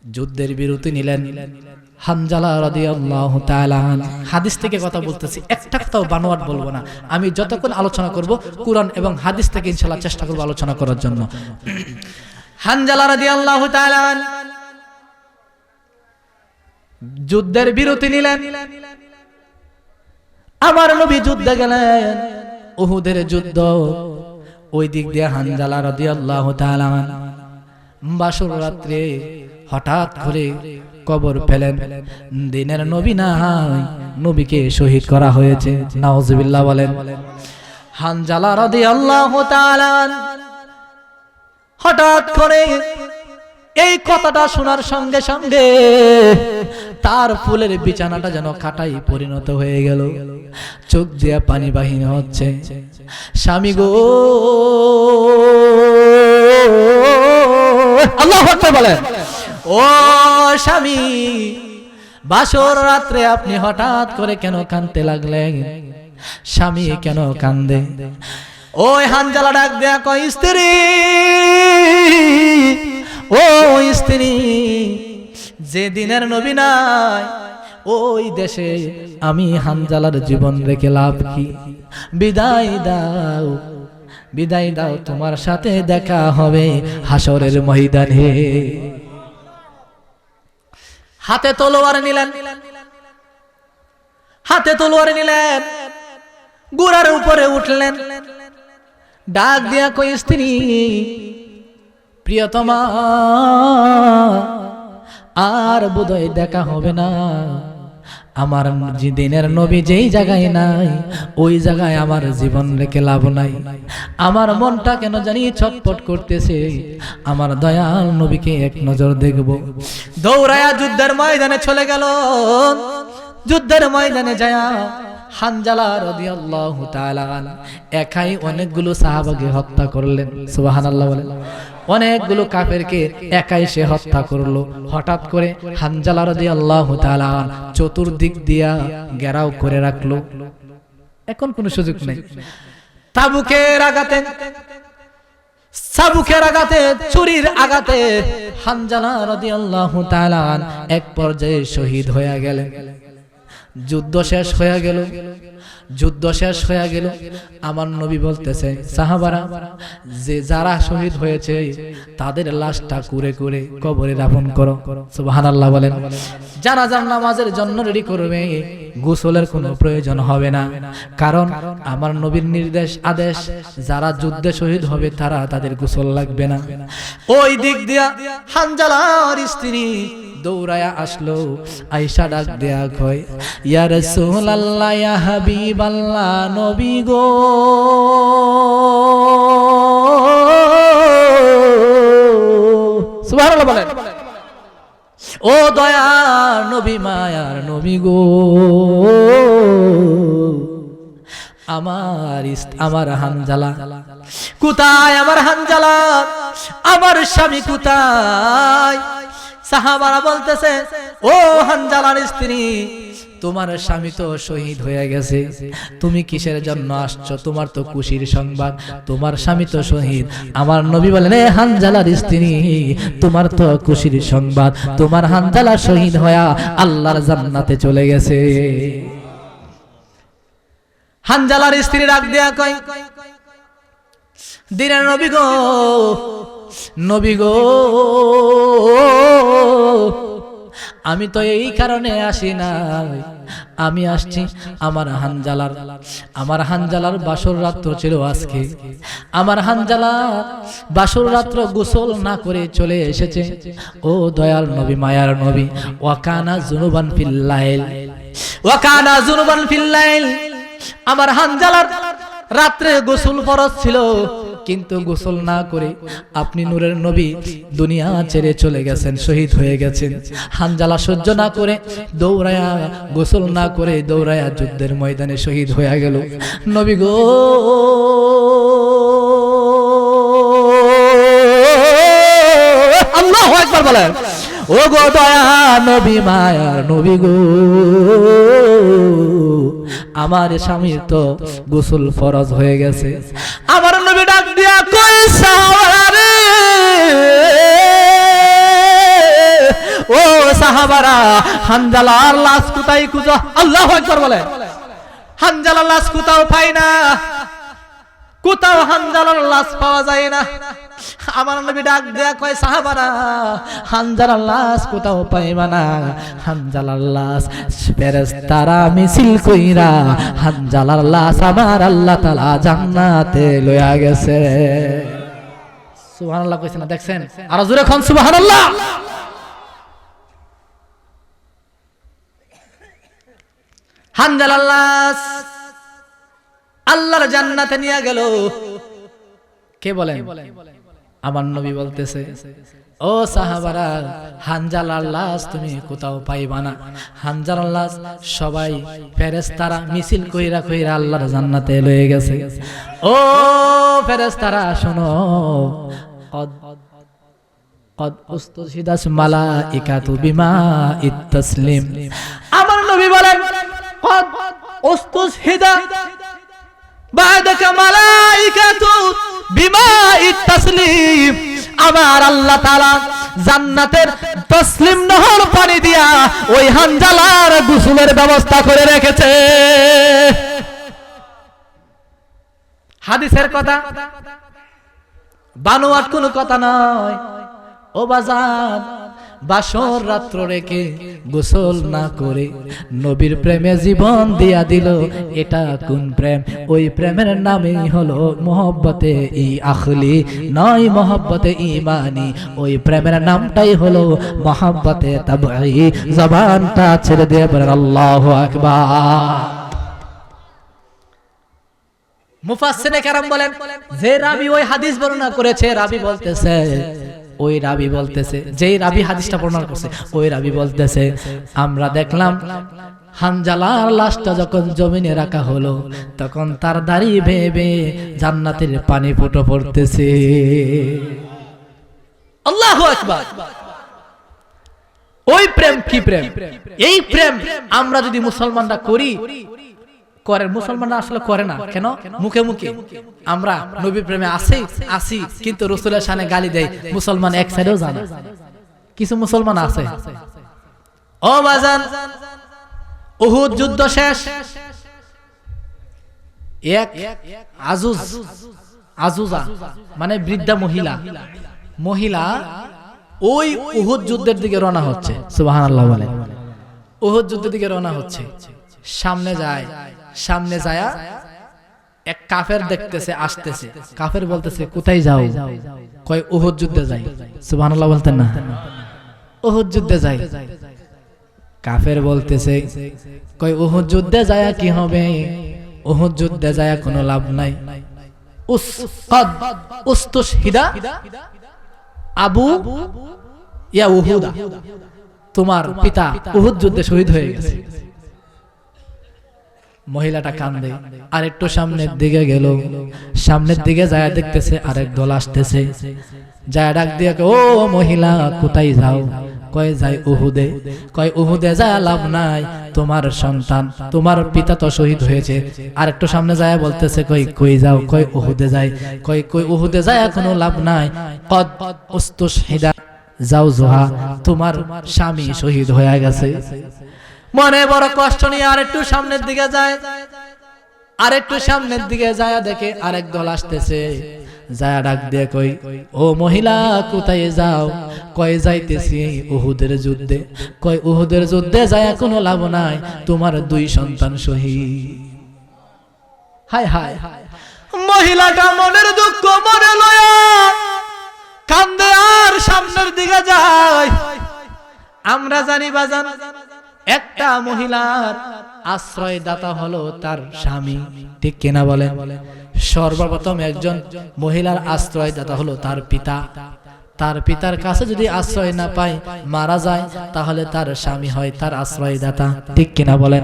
যুদ্ধের বিরতি নিলেন হানজালা রাদিয়াল্লাহু তাআলা। হাদিস থেকে কথা বলতেছি, একটা কথাও বানোয়াট বলবো না। আমি যতক্ষণ আলোচনা করব কুরআন এবং হাদিস থেকে ইনশাআল্লাহ চেষ্টা করব আলোচনা করার জন্য। হানজালা রাদিয়াল্লাহু তাআলা যুদ্ধের বিরতি নিলেন, আমার নবী যুদ্ধে গেলেন, উহুদের যুদ্ধ। ওই দিক দিয়ে হানজালা রাদিয়াল্লাহু তাআলা বাসর রাত্রে হঠাৎ করে কবর ফেলেন। দিনের নবী নাই, নবীকে শহীদ করা হয়েছে। নাউজুবিল্লাহ বলেন। হানজালা রাদিয়াল্লাহু তাআলা হঠাৎ করে এই কথাটা শোনার সঙ্গে সঙ্গে তার ফুলের বিছানাটা যেন কাটাই পরিণত হয়ে গেল, চোখ দিয়ে পানি বাহিনী হচ্ছে। স্বামী গো, আল্লাহু আকবার বলেন। ও স্বামী, বাসর রাত্রে আপনি হঠাৎ করে কেন কাঁদতে লাগলেন? স্বামী কেন কান্দে? ওই হানজালা ডাক দেয়া কয়, স্ত্রী, ও স্ত্রী, যে দিনের নবী নাই ওই দেশে আমি হানজালার জীবন রেখে লাভ কি? বিদায় দাও, বিদায় দাও, তোমার সাথে দেখা হবে হাসরের ময়দানে। হাতে তলোয়ার নিলেন, হাতে তলোয়ার নিলেন, ঘোড়ার উপরে উঠলেন, ডাক দিয়া কই, স্ত্রী, প্রিয়তমা, আর বোধহয় দেখা হবে না। আমার দিনের নবী যেই জায়গায় নাই ওই জায়গায় আমার জীবন রেখে লাভ নাই। আমার মনটা কেন জানি ছটফট করতেছে, আমার দয়াল নবীকে এক নজর দেখব। দৌড়ায়া যুদ্ধের ময়দানে চলে গেল। যুদ্ধের ময়দানে যায় হানজালা রাদিয়াল্লাহু তাআলা একাই অনেকগুলো সাহাবাকে হত্যা করলেন। সুবহানাল্লাহ বলেন। অনেকগুলো কাফেরকে একাই সে হত্যা করলো। হঠাৎ করে হানজালা রাদিয়াল্লাহু তাআলা চতুর্দিক দিয়া ঘেরাও করে রাখলো, এখন কোনো সুযোগ নেই। তাবুকের আঘাতে, সাবুকের আঘাতে, ছুরির আঘাতে হানজালা রাদিয়াল্লাহু তাআলা এক পর্যায়ে শহীদ হয়ে গেলেন। যুদ্ধ শেষ হয়ে গেল, যুদ্ধ শেষ হয়ে গেল। আমার নবী বলতেছে, সাহাবারা, যে যারা শহীদ হয়েছে তাদের লাশটা কুরে কুরে কবরে দাফন করো। সুবহানাল্লাহ বলেন। জানাজার নামাজের জন্য রেডি করবে, গোসলের কোনো প্রয়োজন হবে না, কারণ আমার নবীর নির্দেশ, আদেশ, যারা যুদ্ধে শহীদ হবে তারা, তাদের গোসল লাগবে না। ওই দিক দিয়া হানজালার স্ত্রী দৌড়ায়া আসলো, আয়েশা ডাক দেয়া কয়, ইয়া রাসূলুল্লাহ, ইয়া হাবিবাল্লাহ, নবী গো, সুবহানাল্লাহ বলেন। ও দয়ার নবী, মায়ার নবী গো, আমার হানজালা কোথায়? আমার হানজালা, আমার স্বামী কোথায়? সাহাবারা বলতেছে, ও হানজালার স্ত্রী, তোমার স্বামী তো শহীদ হয়ে গেছে, তুমি কিসের জন্য আসছো? তোমার তো খুশির সংবাদ, তোমার স্বামী তো শহীদ। আমার নবী বলেন, এ হানজালার স্ত্রী, তোমার তো খুশির সংবাদ, তোমার হানজালা শহীদ হয়ে আল্লাহর জান্নাতে চলে গেছে। হানজালার স্ত্রী ডাক দেয়া কয়, দিনের নবী গো, নবী গো, আমি তো এই কারণে আসি না, আমি আসছি আমার হানজালার বাসর রাত্র ছিল আজকে। আমার হানজালা বাসর রাত্র গোসল না করে চলে এসেছে। ও দয়াল নবী, মায়ার নবী, ওয়াকানা জুনুবান ফিল লাইল, ওয়াকানা জুনুবান ফিল লাইল। আমার হানজালার রাত্রে গোসল ফরজ ছিল, কিন্তু গোসল না করে আপনি নূরের নবী দুনিয়া ছেড়ে চলে গেছেন, শহীদ হয়ে গেছেন। হানজালা সহ্য না করে দৌড়ায়া, গোসল না করে দৌড়ায়া যুদ্ধের ময়দানে শহীদ হয়ে গেল। নবী গো, আল্লাহু আকবার বলেন। ও গো দয়া নবী, মায়ার নবী গো, আমার স্বামীর তো গোসল ফরজ হয়ে গেছে। আমার নবী ডাক দিয়া কই, সাহাবারা রে, ও সাহাবারা, হানজালার লাশ কোথায় খুঁজো? আল্লাহু আকবার বলে। হানজালার লাশ কোথাও পাই না, কোথাও হানজালার লাশ পাওয়া যায় না। আমার নবী ডাক দেয়া কয়, সাহাবারা, হানজালার লাশ কোথাও পাইবা না, হানজালার লাশ ফেরেশতারা মিছিল কইরা হানজালার লাশ আমার আল্লাহ তাআলা জান্নাতে লইয়া গেছে। সুবহানাল্লাহ কইছেন না? দেখছেন? আর জোরে কোন সুবহানাল্লাহ। হানজালার লাশ আল্লাহর জান্নাতে নিয়ে গেল। কে বলেন? আমার নবী বলতেছে, ও সাহাবারা, হানজালার লাশ তুমি কোথাও পাইবা না, হানজালার লাশ সবাই ফেরেশতারা মিছিল কইরা কইরা আল্লাহর জান্নাতে লয়ে গেছে। ও ফেরেশতারা শোনো, কদ উস্তুশিদাস মালাইকাতু বিমা ইত্তাসলিম। আমার নবী বলেন, কদ উস্তুশিদা বাদাকা মালাইকাতু বিমা ইত্তাসলিম। আমার আল্লাহ তাআলা জান্নাতের তসলিম নহর পানি দিয়া ওই হানজালার গোসলের ব্যবস্থা করে রেখেছে। হাদিসের কথা, বানোয়াট কোনো কথা নয়। ও বাজান, বাসর রাত্র রেখে গোসল না করে নবীর প্রেমে জীবন দিয়া দিল, এটা কোন প্রেম? ওই প্রেমের নামই হলো মোহব্বতে ই আখলি, নয় মোহব্বতে ইমানি। ওই প্রেমের নামটাই হলো মোহব্বতে তাবঈ। জবানটা ছেড়ে দিয়ে বলেন আল্লাহু আকবার। মুফাসসিরে কেরাম বলেন, যে রাবি ওই হাদিস বর্ণনা করেছে, রাবি বলতেছে, ওই রাবি বলতেছে, যেই রাবি হাদিসটা বর্ণনা করছে, ওই রাবি বলতেছে, আমরা দেখলাম হানজালার লাশটা যখন জমিনে রাখা হলো, তখন তার দাড়ি বেয়ে বেয়ে জান্নাতের পানি ফুটো পড়তেছে। আল্লাহু আকবার। ওই প্রেম কি প্রেম? এই প্রেম আমরা যদি মুসলমানরা করি, করে মুসলমানরা আসলে করে না কেন? মুখে মুখে আমরা নবী প্রেমে আসি, কিন্তু রাসূলের শানে গালি দেয়। মুসলমান এক সাইডেও জানে, কিছু মুসলমান আছে। ও বাজান, উহুদ যুদ্ধ শেষ, এক আজুজা মানে বৃদ্ধা মহিলা ওই উহুদ যুদ্ধের দিকে রওনা হচ্ছে। সুবহানাল্লাহ বলে। উহুদ যুদ্ধের দিকে রওনা হচ্ছে, সামনে যায় এক কাফের দেখতেছে আসতেছে। কাফের বলতেছে, কোথায় যাও? কয় উহুদ যুদ্ধে যাই। সুবহানাল্লাহ বলতেন না? উহুদ যুদ্ধে যাই। কাফের বলতেছে, কয় উহুদ যুদ্ধে যায় কি হবে? উহুদ যুদ্ধে যায় কোনো লাভ নাই। উস্তুশহিদা আবু ইয়া উহুদা, তোমার পিতা উহুদ যুদ্ধে শহীদ হয়ে গেছে। মহিলাটা কান্দে। আর একটু সামনের দিকে গেল, সামনের দিকে যায় দেখতেছে আরেক দল আসতেছে। যায় ডাক দিয়ে, ও মহিলা কোথায় যাও? কয় যাই উহুদে। কয় উহুদে যায় লাভ নাই, তোমার সন্তান তোমার পিতা তো শহীদ হয়েছে। আর একটু সামনে যায় বলতেছে কই কই যাও, কয় উহুদে যাই। কয় কই উহুদে যায় কোনো লাভ নাই, কদ উস্তুশহিদা জাওজুহা, তোমার স্বামী শহীদ হয়ে গেছে। মনে বড় কষ্ট নিয়ে আরেকটু সামনের দিকে যায়, আরেকটু সামনের দিকে যায় দেখে আরেক দল আসতেছে। যায় ডাক দিয়ে কই ও মহিলা কোথায় যাও? কয় যাইতেছি উহুদের যুদ্ধে। কয় উহুদের যুদ্ধে যায় কোনো লাভ নাই, তোমার 2 সন্তান শহীদ। হায় হায়, মহিলাটা মনের দুঃখ মনে লয়া কান্দে আর সামনের দিকে যায়। আমরা জানি বাজান, একটা মহিলার আশ্রয়দাতা হলো তার স্বামী, ঠিক কিনা বলেন? সর্বপ্রথম একজন মহিলার আশ্রয়দাতা হলো তার পিতা। তার পিতার কাছে যদি আশ্রয় না পায়, মারা যায়, তাহলে তার স্বামী হয় তার আশ্রয়দাতা, ঠিক কিনা বলেন?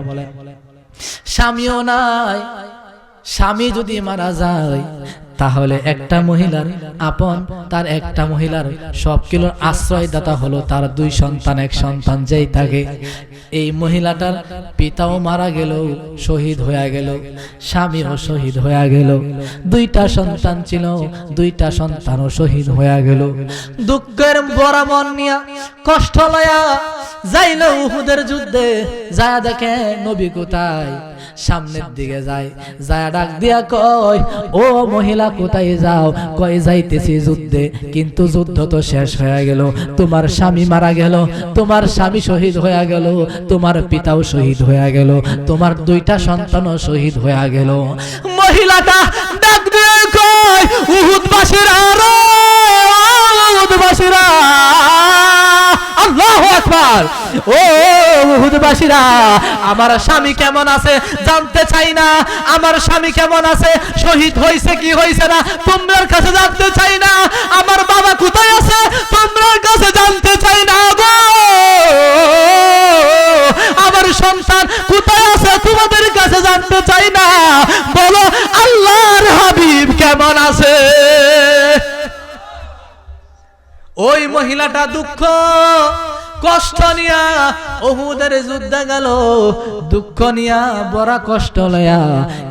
স্বামীও নাই, স্বামী যদি মারা যায় তাহলে একটা মহিলার আপন, তার একটা মহিলার সব কিলোর আশ্রয়দাতা হলো তার 2 সন্তান, 1 সন্তান যেই থাকে। এই মহিলাটার পিতাও মারা গেল, শহীদ হয়ে গেল, স্বামীও শহীদ হয়ে গেল, 2টা সন্তান ছিল, 2টা সন্তানও শহীদ হয়ে গেল। দুঃখের বড় মন নিয়া কষ্ট লয়া যাইল উহুদের যুদ্ধে। যায় দেখে নবী কোথায়, সামনের দিকে যায়, যায় ডাক দিয়া কয় ও মহিলা কোথায় যাও? কয় যাইতেছি যুদ্ধে, কিন্তু যুদ্ধ তো শেষ হয়ে গেল, তোমার স্বামী মারা গেল, তোমার স্বামী শহীদ হয়ে গেল, তোমার পিতাও শহীদ হয়ে গেল, তোমার 2টা সন্তানও শহীদ হয়ে গেল। মহিলাটা ডাক দিয়ে কয় উহুদবাসীরা, উহুদবাসীরা, আল্লাহু আকবার, ও উহুদবাসীরা, আমার স্বামী কেমন আছে জানতে চাই না, আমার স্বামী কেমন আছে, শহীদ হয়েছে কি হয়েছে না তোমার কাছে জানতে চাই না, আমার বাবা কোথায় আছে তোমার কাছে জানতে চাই না গো, আমার সন্তান কোথায় আছে তোমাদের কাছে জানতে চাই না, বলো আল্লাহর হাবিব কেমন আছে? ওই মহিলাটা দুঃখ কষ্ট নিয়া উহুদের যুদ্ধে গেল, দুঃখ নিয়া বড় কষ্ট লয়া,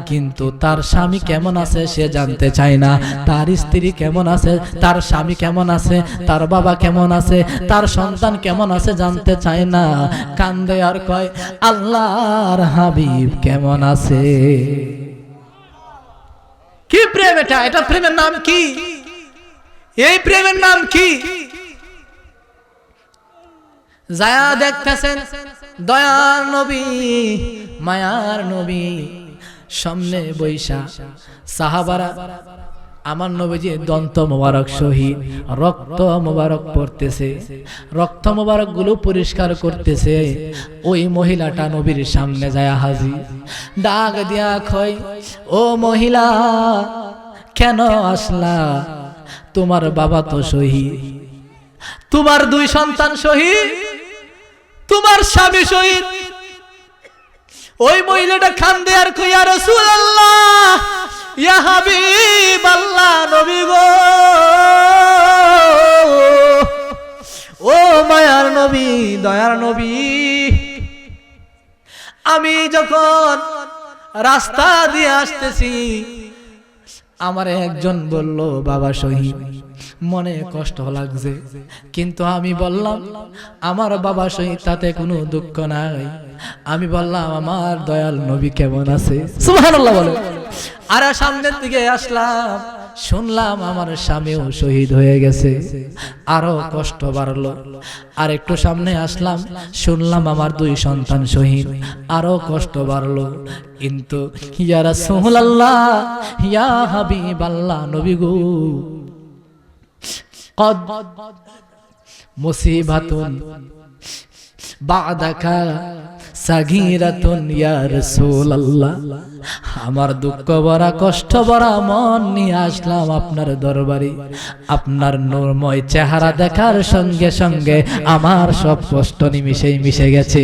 কিন্তু তার স্বামী কেমন আছে সে জানতে চায় না, তার স্ত্রী কেমন আছে, তার স্বামী কেমন আছে, তার বাবা কেমন আছে, তার সন্তান কেমন আছে জানতে চায় না, কান্দে আর কয় আল্লাহর হাবিব কেমন আছে। কি প্রেম এটা? এটা প্রেমের নাম কি? এই প্রেমের নাম কি? যায়া দেখতেছেন দয়ার নবী, মায়ার নবী সামনে বৈশা, সাহাবারা আমার নবীজি দন্ত মোবারক শহীদ, রক্ত মোবারক পড়তেছে, রক্ত মোবারক গুলো পরিষ্কার করতেছে। ওই মহিলাটা নবীর সামনে যায় হাজির, ডাক দিয়া কয় ও মহিলা কেন আসলা? তোমার বাবা তো শহীদ, তোমার 2 সন্তান শহীদ, তোমার স্বামী শহীদ। ওই মহিলাটা কান্দে আর কই ইয়া রাসূলুল্লাহ, ইয়া হাবিবাল্লাহ, নবী গো, ও মায়ার নবী, দয়ার নবী, আমি যখন রাস্তা দিয়ে আসতেছি আমার একজন বলল বাবা শহীদ, মনে কষ্ট লাগছে, কিন্তু আমি বললাম আমার বাবা শহীদ, তাতে কোনো দুঃখ নাই। আমি বললাম আমার দয়াল নবী কেমন আছে, সুবহানাল্লাহ বলে। আর সামনের দিকে আসলাম, শুনলাম আমার স্বামীও শহীদ হয়ে গেছে, আরো কষ্ট বাড়লো। আর একটু সামনে আসলাম, শুনলাম আমার 2 সন্তান শহীদ, আরো কষ্ট বাড়লো। কিন্তু ইয়া রাসূলুল্লাহ, ইয়া হাবিবাল্লাহ, নবী গো, কদ মুসিবাতুন বাদাকা সাগীরাতুন ইয়া রাসূলুল্লাহ, আমার দুঃখ ভরা কষ্ট ভরা মন নিয়ে আসলাম আপনার দরবারে, আপনার নূরময় চেহারা দেখার সঙ্গে সঙ্গে আমার সব কষ্ট নিমিষেই মিশে গেছে।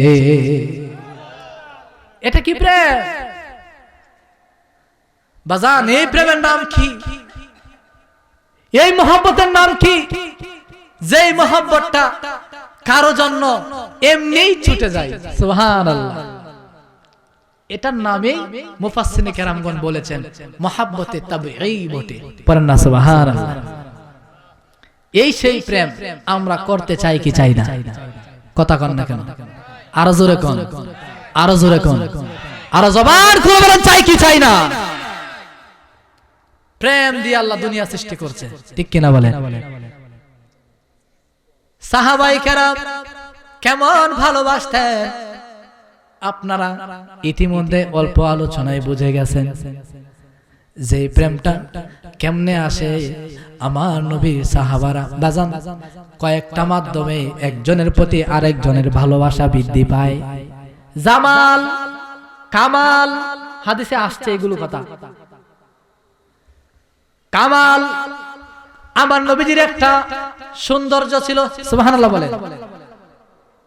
এটা কি প্রেম বাজান? এই প্রেমের নাম কি? এই মহব্বতের নাম কি? যেই মহব্বতটা কারো জন্য এমনিই ছুটে যায়। সুবহানাল্লাহ। এটার নামে মুফাসসিরিনে কেরামগণ বলেছেন মহাব্বতে তাবঈ বটে। পড়েন না সুবহানাল্লাহ। এই সেই প্রেম আমরা করতে চাই কি চাই না? কথা কন না কেন? আরো জোরে কোন, আরো জোরে কোন, আরো জবান খুলে বলেন চাই কি চাই না? প্রেম দিয়ে আল্লাহ দুনিয়া সৃষ্টি করছে, ঠিক কিনা বলেন? সাহাবায়ে কেরাম কেমন ভালোবাসতেন আপনারা ইতিমধ্যে অল্প আলোচনায় বুঝে গেছেন যে প্রেমটা কেমনে আসে। আমার নবী সাহাবারা বাজান কয়েকটা মাধ্যমে একজনের প্রতি আরেকজনের ভালোবাসা বৃদ্ধি পায়। জামাল কামাল হাদিসে আসছে এগুলো কথা। কামাল আমার নবীজির একটা সৌন্দর্য ছিল, সুবহানাল্লাহ বলেন।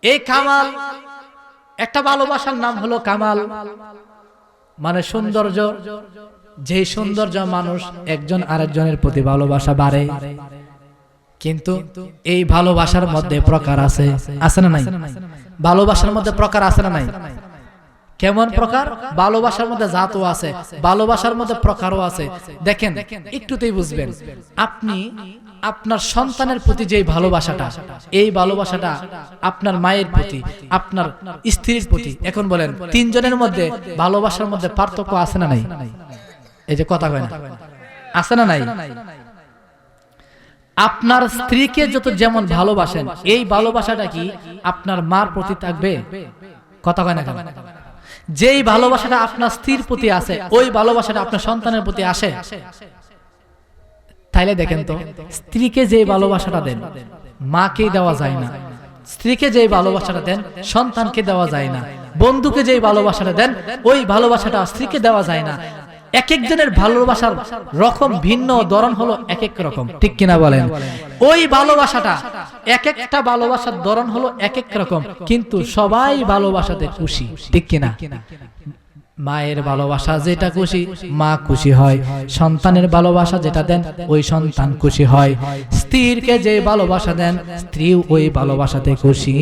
এই কামাল একটা ভালোবাসার নাম হলো কামাল, মানে সৌন্দর্য। যে সৌন্দর্য মানুষ একজন আরেকজনের প্রতি ভালোবাসা বাড়ে, কিন্তু এই ভালোবাসার মধ্যে প্রকার আছে, আছে না নাই? ভালোবাসার মধ্যে প্রকার আছে না নাই? কেমন প্রকার? ভালোবাসার মধ্যে জাতও আছে, ভালোবাসার মধ্যে প্রকারও আছে। দেখেন একটুতেই বুঝবেন। আপনি আপনার সন্তানের প্রতি যে ভালোবাসাটা, এই ভালোবাসাটা আপনার মায়ের প্রতি, আপনার স্ত্রীর প্রতি, এখন বলেন তিনজনের মধ্যে ভালোবাসার মধ্যে পার্থক্য আছে না নাই? এই যে কথা কয় না, আছে না নাই? আপনার স্ত্রীকে যত যেমন ভালোবাসেন, এই ভালোবাসাটা কি আপনার মার প্রতি থাকবে? কথা কয় না কেন? যেই ভালোবাসাটা আপনার স্ত্রীর প্রতি আছে, ওই ভালোবাসাটা আপনার সন্তানের প্রতি আসে? তাইলে দেখেন তো, স্ত্রীকে যে ভালোবাসাটা দেন মাকে দেওয়া যায় না, স্ত্রীকে যে ভালোবাসাটা দেন সন্তানকে দেওয়া যায় না, বন্ধুকে যে ভালোবাসাটা দেন ওই ভালোবাসাটা স্ত্রীকে দেওয়া যায় না। এক একজনের ভালোবাসার রকম ভিন্ন, ধরন হলো এক এক রকম, ঠিক কিনা বলেন? ওই ভালোবাসাটা এক একটা ভালোবাসার ধরন হলো এক এক রকম, কিন্তু সবাই ভালোবাসাতে খুশি, ঠিক কিনা? মায়ের ভালোবাসা যেটা খুশি মা খুশি হয়, সন্তানের ভালোবাসা যেটা দেন ওই সন্তান খুশি হয়, স্ত্রীকে যে ভালোবাসা দেন স্ত্রীও ওই ভালোবাসাতে খুশি।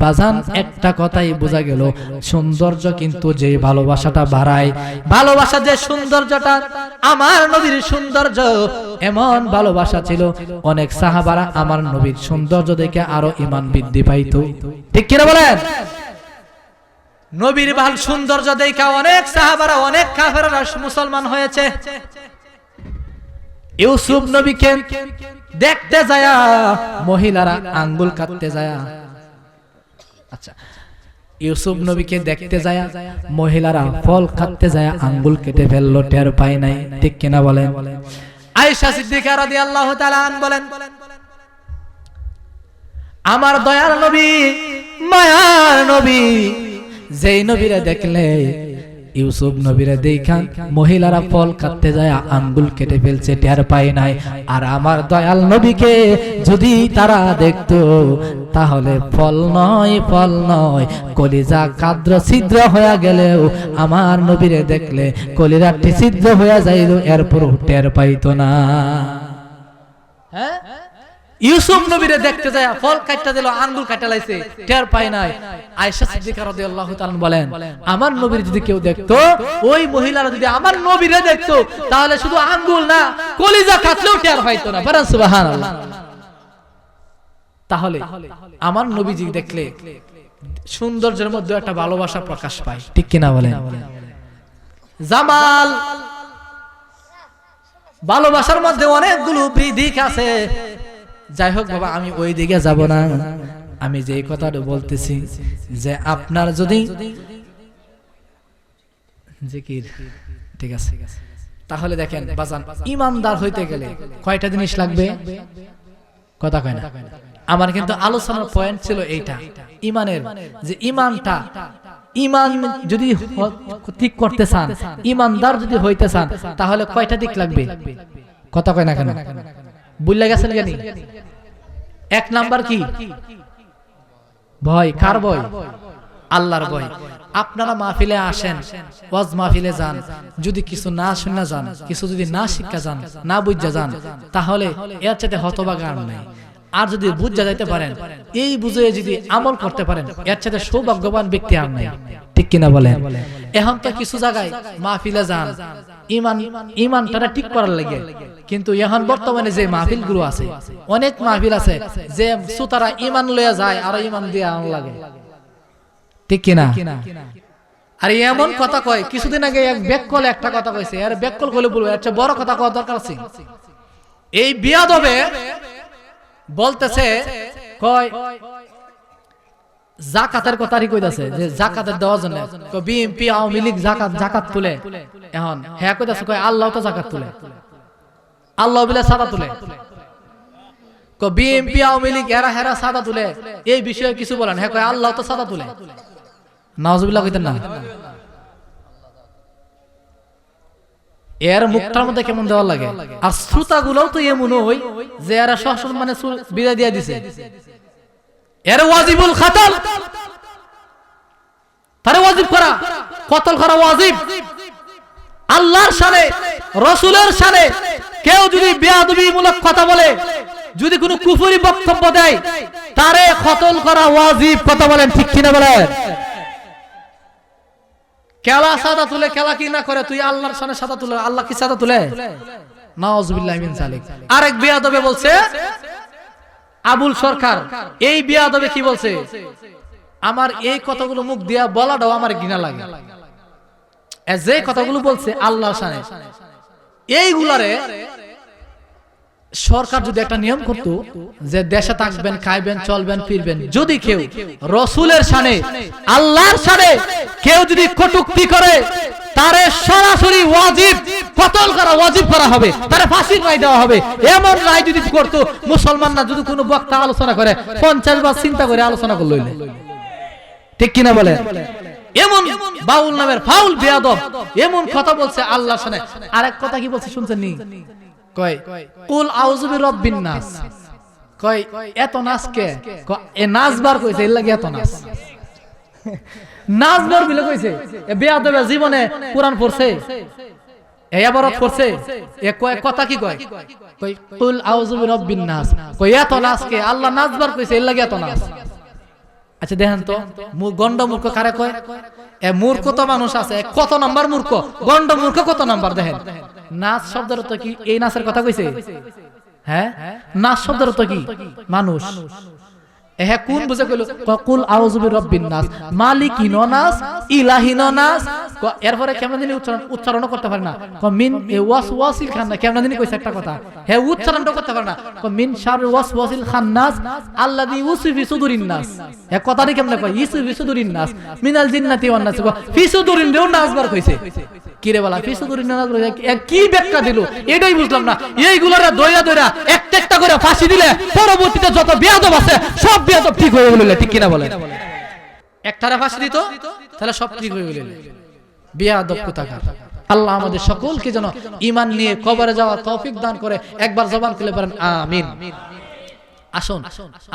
বাজান একটা কথাই বোঝা গেল, সৌন্দর্য কিন্তু যে ভালোবাসাটা বাড়ায়, ভালোবাসা যে সৌন্দর্যটা, আমার নবীর সৌন্দর্য এমন ভালোবাসা ছিল, অনেক সাহাবারা আমার নবীর সৌন্দর্য দেখে আরো ঈমান বৃদ্ধি পাইতো, ঠিক কিনা বলেন? নবীর ভাল সৌন্দর্য দেখে অনেক সাহাবারা, অনেক কাফেররা মুসলমান হয়েছে। ইউসুফ নবীকে দেখতে যায় মহিলারা আঙ্গুল কাটতে যায়। আচ্ছা, ইউসুফ নবীকে দেখতে যায় মহিলারা ফল কাটতে যায়, আঙ্গুল কেটে ফেললো, টের পায় নাই, ঠিক কিনা বলেন? আয়েশা সিদ্দিকা রাদিয়াল্লাহু তাআলা আনহা বলেন, আমার দয়ার নবী, মায়ার নবী, যেই নবীরে দেখলে ইউসুফ নবীরে দেখা মহিলারা ফল কাটতে যায় আঙ্গুল কেটে ফেলছে, টের পায় নাই। আর আমার দয়াল নবীকে যদি তারা দেখতো তাহলে ফল নয়, ফল নয়, কলিজা কাদ্র ছিদ্র হয়ে গেলেও আমার নবীরে দেখলে কলিজাটি ছিদ্র হয়ে যাইল, এরপর টের পাইতো না। হ্যাঁ, ইউসুফ নবীরে দেখতে যায় ফল কাটতে দিল, আঙ্গুল কাটা লাইছে, টের পায় নাই। আয়েশা সিদ্দিকা রাদিয়াল্লাহু তাআলা বলেন, আমার নবীর যদি কেউ দেখতো, ওই মহিলারা যদি আমার নবীরে দেখতো তাহলে শুধু আঙ্গুল না কলিজা কাটলেও টের পাইতো না। বলেন সুবহানাল্লাহ। তাহলে আমার নবীজি দেখলে সৌন্দর্যের মধ্যে একটা ভালোবাসা প্রকাশ পায়, ঠিক কিনা বলেন? জামাল, ভালোবাসার মধ্যে অনেকগুলো দিক আছে। যাই হোক বাবা, আমি ওই দিকে যাব না। আমি যে কথাটা বলতেছি যে আপনার যদি জিকির, ঠিক আছে, তাহলে দেখেন বাজান, ইমানদার হইতে গেলে কয়টা জিনিস লাগবে? কথা কয় না। আমার কিন্তু আলোচনার পয়েন্ট ছিল এইটা, ইমানের, যে ইমানটা, ইমান যদি ঠিক করতে চান, ইমানদার যদি হইতে চান, তাহলে কয়টা দিক লাগবে? কথা কয় না কেন? বুঝলে গেছেন জানি? এক নাম্বার কি? ভয়। কার ভয়? আল্লাহর ভয়। আপনারা মাহফিলে আসেন, ওয়াজ মাহফিলে যান, যদি কিছু না শুনে যান, কিছু যদি না শিক্ষা যান, না বুঝা যান, তাহলে এর চাইতে হতভাগা আর নাই। আর যদি বুঝা যাইতে পারেন, এই বুঝে যদি আমল করতে পারেন, এর চাইতে সৌভাগ্যবান ব্যক্তি আর নাই। ঠিক কিনা বলেন? এখন তো কিছু জায়গায় মাহফিলে যান ইমানটা ঠিক করার লাগে, কিন্তু এখন বর্তমানে যে মাহফিল গুলো আছে, অনেক মাহফিল আছে যে সুতারা ইমান লইয়া যায় আর ইমান দিয়ে আন লাগে। ঠিক কিনা? আর এমন কথা কয়, কিছুদিন আগে এক ব্যাককল একটা কথা কইছে, আর ব্যাককল কইলে বলবো একটা বড় কথা কওয়া দরকার আছে। এই বিয়াদবে বলতেছে, কয় জাকাতের কথাই কইতাছে যে জাকাতের দেওয়ার জন্য বিএনপি আওয়ামী লীগ জাকাত তুলে। এখন হ্যাঁ কইতাছে, কয় আল্লাহ তো জাকাত তুলে, আল্লাহ বলে সাদা তুলে। বিএনপি আওয়ামী লীগ এরা হেরা সাদা তুলে, এই বিষয়ে কিছু বলেন। হ্যাঁ কয় আল্লাহ তো সাদা তুলে। নাউজুবিল্লাহ কইতেন না? এর মুখটার মধ্যে কেমন দেওয়া লাগে। আর শ্রোতা গুলোও তো এমন হই যে এরা সসম্মানে বিদায় দিয়ে দিছে। এর ওয়াজিবুল কাতল, তারে ওয়াজিব করা, কতল করা ওয়াজিব। আল্লাহর শানে, রাসূলের শানে কেউ যদি বেয়াদবিমূলক কথা বলে, যদি কোনো কুফরি বক্তব্য দেয়, তারে কতল করা ওয়াজিব। কথা বলেন ঠিক কিনা বলেন? কেলা সাদা তুলে, কেলা কি না করে, তুই আল্লাহর শানে সাদা তুলে, আল্লাহ কি সাদা তুলে? নাউজুবিল্লাহ মিন যালিক। আরেক বেয়াদবে বলছে, আবুল সরকার, এই বেয়াদবে কি বলছে, আমার এই কথাগুলো মুখ দিয়া বলাটাও আমার ঘৃণা লাগে। যে কথাগুলো বলছে আল্লাহর শানে, এইগুলারে সরকার যদি একটা নিয়ম করত যে দেশে থাকবেন, খাইবেন, চলবেন, ফিরবেন, যদি কেউ রাসূলের শানে, আল্লাহর শানে কেউ যদি কটূক্তি করে, তারে সরাসরি ওয়াজিব কতল করা ওয়াজিব করা হবে, তারে ফাঁসির রায় দেওয়া হবে। এমন রায় যদি করত, মুসলমানরা যদি কোনো বক্তা আলোচনা করে 50 বার চিন্তা করে আলোচনা করল। ঠিক কিনা বলে? এমন বাউল নামের ফাউল বেয়াদব এমন কথা বলছে আল্লাহর শানে। আরেক কথা কি বলছে শুনছেন নি? কয় কুল আউযু বিরাব্বিন নাস। কয় এত নাচ কে? এ নাচবার কইছে, এর লাগি এত নাচ। নাচবার বিলে কইছে। এ বেয়াদবে জীবনে কোরআন পড়ছে, এই ইবারত পড়ছে, এ কয় কথা কি কয়? কয় কুল আউযু বিরাব্বিন নাস। কয় এত নাচ কে? আল্লাহ নাচবার কইছে, এর লাগি এত নাচ। আচ্ছা দেখেন তো, গন্ড মূর্খ কারে কয়? এ মূর্খ তো মানুষ আছে, কত নাম্বার মূর্খ, গন্ড মূর্খ কত নাম্বার। দেখেন, নাচ শব্দের তো কি এই নাচের কথা কইছে? হ্যাঁ, নাচ শব্দের তো কি মানুষ। হ্যাঁ, কোন বুঝে কইল? কুল আউযু বিরাব্বিন নাস, মালিকিন নাস, ইলাহিন নাস। এরপরে কেমন দিন উচ্চারণ করতে পারে না, মিন ওয়াসওয়াসিল খান্নাস। কেমন দিন কইছে একটা কথা, হ্যাঁ উচ্চারণটা করতে পারে না, মিন শার ওয়াসওয়াসিল খান্নাস আল্লাযী ইউসু ফি সুদুরিন নাস। এক কথাটি কেমনে কয়? ইউসু ফি সুদুরিন নাস মিনাল জিন্নাতি ওয়ান নাস। ফি সুদুরিন দেও নাস বার কইছে। কি রে বলা, ফি সুদুরিন নাস কি ব্যাখ্যা দিল এটাই বুঝলাম না। এইগুলোরে দইরা দইরা একটা একটা করে ফাঁসি দিলে পরবর্তীতে যত বেয়াদব আছে সব বেয়াদব ঠিক হয়ে গেল। ঠিক কিনা বলে? একটারে ফাঁসি দিত, তাহলে সব ঠিক হয়ে গেল। বেয়াদব কোথাকার। আল্লাহ আমাদের সকলকে যেন ঈমান নিয়ে কবরে যাওয়া তৌফিক দান করে। একবার জবান খুলে পড়েন আমিন। আসুন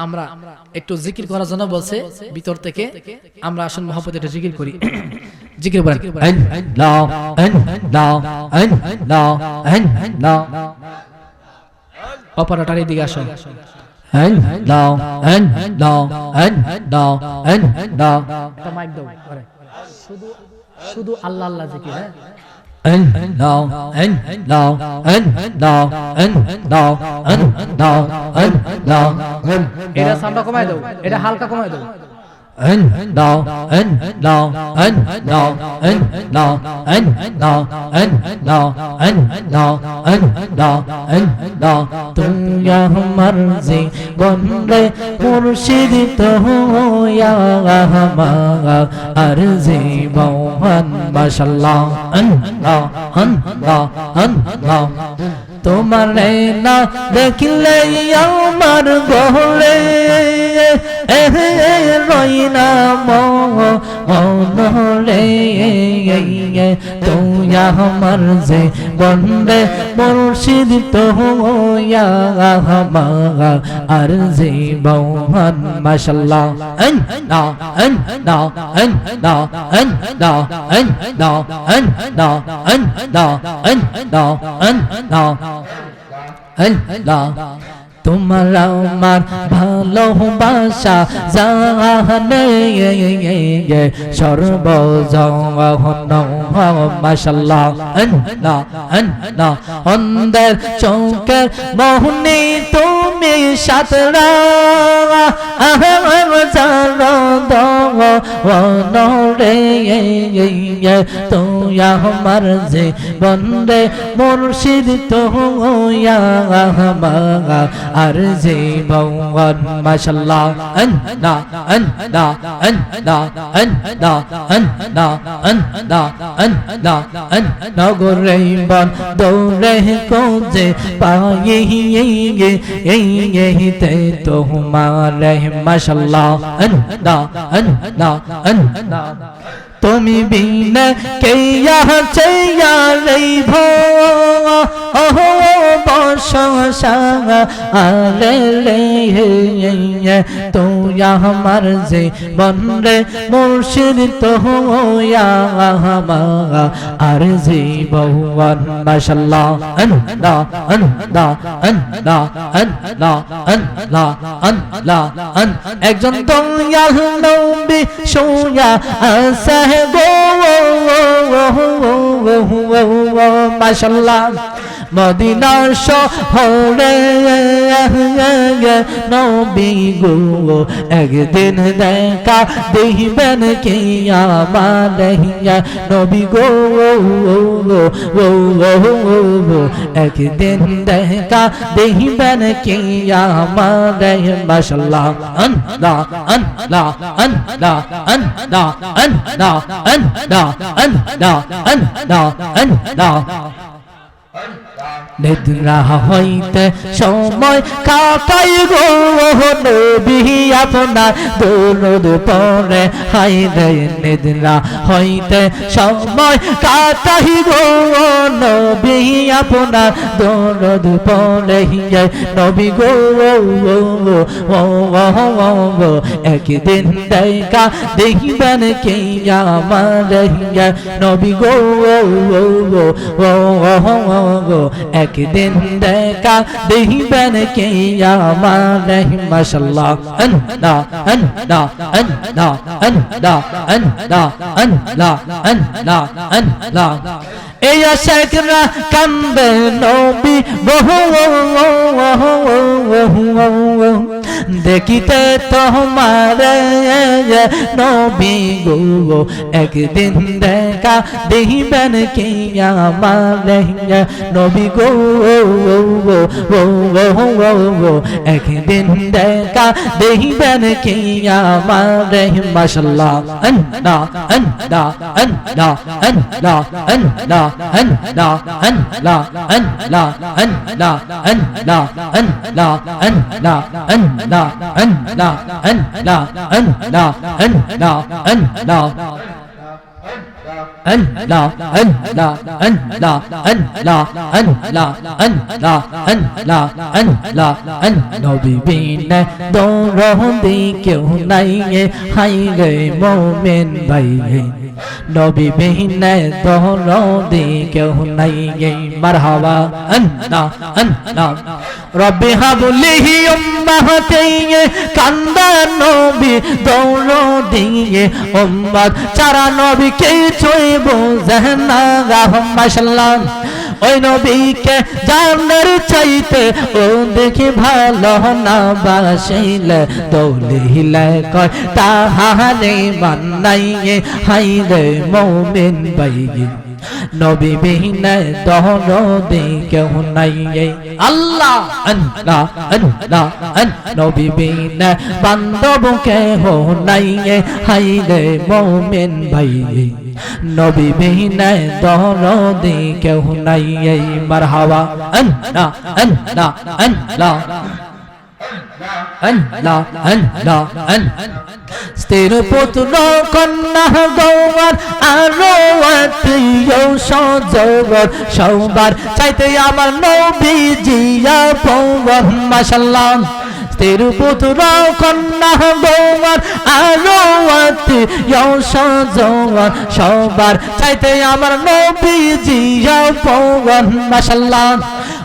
আমরা একটু জিকির করার জন্য বলছে ভিতর থেকে, আমরা আসুন মহব্বতে একটু জিকির করি। জিকির করেন আল্লাহ আল্লাহ আল্লাহ আল্লাহ। অপারেটর এদিকে আসুন। আল্লাহ আল্লাহ আল্লাহ আল্লাহ। মাইক দাও, শুধু শুধু আল্লাহ আল্লাহ জিকির। হ্যাঁ, আল্লাহ আল্লাহ আল্লাহ আল্লাহ আল্লাহ আল্লাহ। এটা সাউন্ডটা কমায় দাও, এটা হালকা কমায় দাও। আল্লাহ আল্লাহ আল্লাহ আল্লাহ আল্লাহ আল্লাহ আল্লাহ আল্লাহ আল্লাহ। তুই আমার জীবনে মুর্শিদ তো ইয়া আমার আর জীবন মাশাআল্লাহ আল্লাহ আল্লাহ আল্লাহ। তোমার না দেখলে আমার গহরে রইনা মনরে। তুই আমার যে বন্দে মুর্শিদ তো ইয়া আমার আর জীবন মাশাআল্লাহ আল্লাহ আল্লাহ আল্লাহ আল্লাহ আল্লাহ আল্লাহ আল্লাহ আল্লাহ আল্লাহ আল্লাহ। তোমার আমার ভালোবাসা জানে সর্বজন মাশাআল্লাহ আল্লাহ আল্লাহ অন্ধের চোখের মোহনে তুমি সাতরা রে তুই আমার জীবন রে মুর্শিদ তুইয়া আর জীবন মাশাআল্লাহ আল্লাহ আল্লাহ আল্লাহ আল্লাহ আল্লাহ আল্লাহ আল্লাহ নগরে বন দৌড়ে কোজে পাই তে তোমারে মাশাআল্লাহ আল্লাহ আল্লাহ আল্লাহ তুমি বিনা কে আছে রইব ওহো বসসা আরে রে তুই আমার জীবন রে মুর্শিদ তুইয়া আর জীবন মাশাআল্লাহ আল্লাহ আল্লাহ আল্লাহ আল্লাহ আল্লাহ আল্লাহ একজন দয়াল নবী শুয়া আছে মাশাআল্লাহ মদিনা শহরে নবী গো একদিন দেখা দেখিবেন কি আমারে নবী গো একদিন দেখা দেখিবেন কি আমারে মাশাআল্লাহ আল্লাহ আল্লাহ আল্লাহ আল্লাহ আল্লাহ আল্লাহ আল্লাহ আল্লাহ আল্লাহ নিদ্রা হইতে সময় কাটাই গো নবী আপনার দরুদ পড়ে হাই রে নিদ্রা হইতে সময় কাটাই গো নবী আপনার দরুদ পড়ে নবী গো একদিন দেখা দেখিবেন কি আমারে নবী গো একদিন দেখা দেখিবেন কি আমারে মাশাআল্লাহ আল্লাহ আল্লাহ আল্লাহ আল্লাহ আল্লাহ আল্লাহ আল্লাহ আল্লাহ এই আশিকরা কান্দে নবী বহু দেখিতে তোমারে নবী গো একদিন দেখা দেখিবেন কি আমারে নবী গো একদিন দেখা দেখিবেন কি আমারে মাশাআল্লাহ আল্লাহ আল্লাহ আল্লাহ আল্লাহ আল্লাহ আল্লাহ আল্লাহ আল্লাহ আল্লাহ আল্লাহ আল্লাহ আল্লাহ আল্লাহ আল্লাহ আল্লাহ আল্লাহ আল্লাহ আল্লাহ Allah Allah Allah Allah Allah Allah Allah Allah নবী বিনে দরদি কেউ নাই হাই রে মোমেন ভাই নবী বিনে দরদি কেউ নাই মারহাবা আল্লাহ আল্লাহ রব্বি হাবলি উম্মাতি কান্দা নবী দরদি উম্মত চারা নবী কিছুই বুঝে না মাশাআল্লাহ ওই নবীকে জানার চাইতে ও দেখি ভালো না বাসিলে দৌলিলে কয় তাহারে মানাইয়ে হাই রে মুমিন ভাই নবী বিনে দরদি কেউ নাই আল্লাহ আল্লাহ আল্লাহ নবী বিনে বান্ধব কেহ নাই হাই রে মুমিন ভাই নবী বিনে দরদি কেউ নাই মারহাবা আল্লাহ আল্লাহ আল্লাহ আল্লাহ আল্লাহ স্থির পুত্র কন্যা গৌর আরো আত্মীয় সজগর সবার চাইতে আমার নবীজি আপন মাশাআল্লাহ স্থির পুত্র কন্যা গৌর আরো আত্মীয় সজগর সবার চাইতে আমার নবীজি আপন মাশাআল্লাহ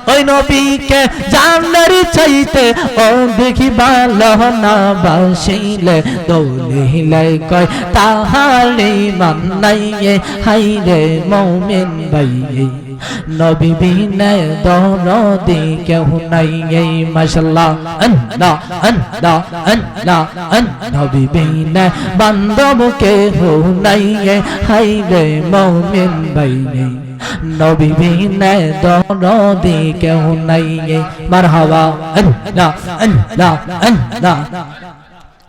ওই নবীকে জানার চাইতে ও দেখি ভালো না বাসিলে দৌলিলে কয় তাহারে মান্নাইয়ে হাইরে মুমিন ভাই নবী বিনে দরদি কেউ নাই এই মাশাআল্লাহ আল্লাহ আল্লাহ আল্লাহ নবী বিনে বান্ধব কেউ নাই হাইরে মুমিন ভাই নবী বিনে দরদি কেউ নাই মারহাবা আল্লাহ আল্লাহ আল্লাহ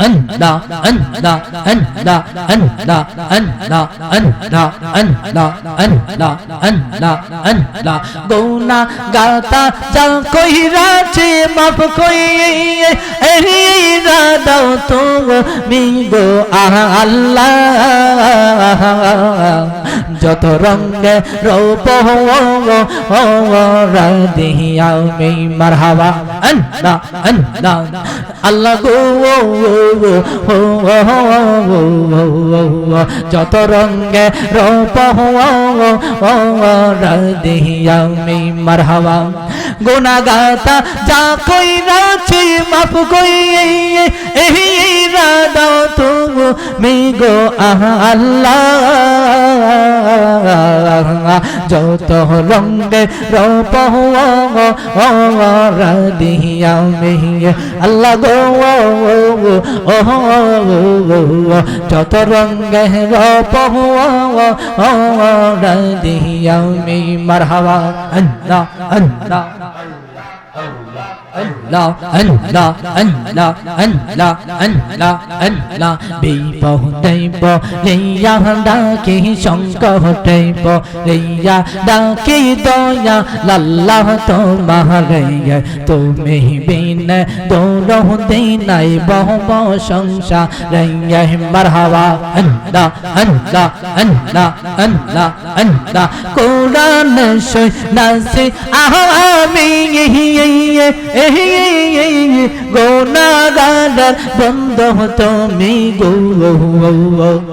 আল্লাহ আল্লাহ আল্লাহ আল্লাহ আল্লাহ আল্লাহ আল্লাহ আল্লাহ আল্লাহ আল্লাহ গুনাহ গাতা যা কইরাছে মাফ কইয়ে এরিরা দাও তুমি গো আল্লাহ যত রঙে রূপ রাদিয়া মে মারহাবা আল্লাহ আল্লাহ আল্লাহ গো যত রঙে রূপ রাদিয়া মে মারহাবা গুনাহগাতা যা কইরাছে মাফ কইয়ে এহিরা দাও তুমি গো আল্লাহ যত রঙে রূপ রাদিয়া মে আল্লাহ গো যত রঙে রূপ রাদিয়া মে মারহাবা আল্লাহ আল্লাহ Allah Allah Allah Allah Allah Allah বিপহ দেব রিয়া ডাকি শঙ্কর দেব রিয়া ডাকি দয়া লাল্লাহ তোমারে তুমি বিন দৌলতে নাই বহু সংসার মারহাবা আল্লাহ আল্লাহ আল্লাহ আল্লাহ আল্লাহ কোরআন শুনাছি আমি গুনাহগার বন্ধু তুমি গো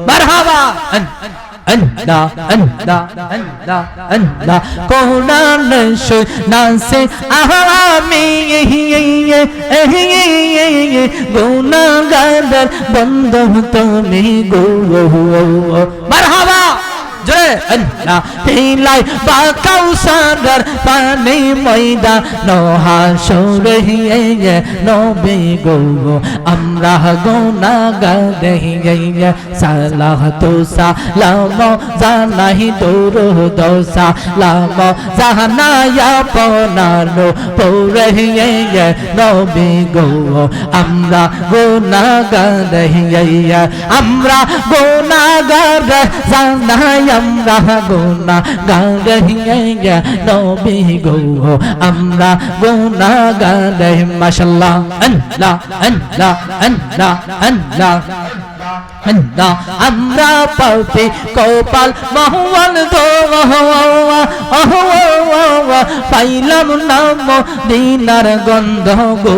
মারহাবা আল্লাহ আল্লাহ আল্লাহ আল্লাহ কোরআন শুনাছি আমি গুনাহগার বন্ধু তুমি গো মারহাবা জয় আল্লাহ হিলাই বা কাউসার পানি ময়দা নহাসুরে নবী গো আমরা গুনাহগার সালাহ তো সালাম জানাহি দুরুদ সালাম জানায়া পনানো পৌরে নবী গো আমরা গুনাহগার আমরা গুনাহগার জানায়া আমরা গুনাহগার নবী গো আমরা গুনাহগার মাশাআল্লাহ আল্লাহ আল্লাহ আল্লাহ আল্লাহ আল্লাহ আমরা পাপি কপাল মহওয়াল দো পাইলাম নাম দিনার গন্ধ গো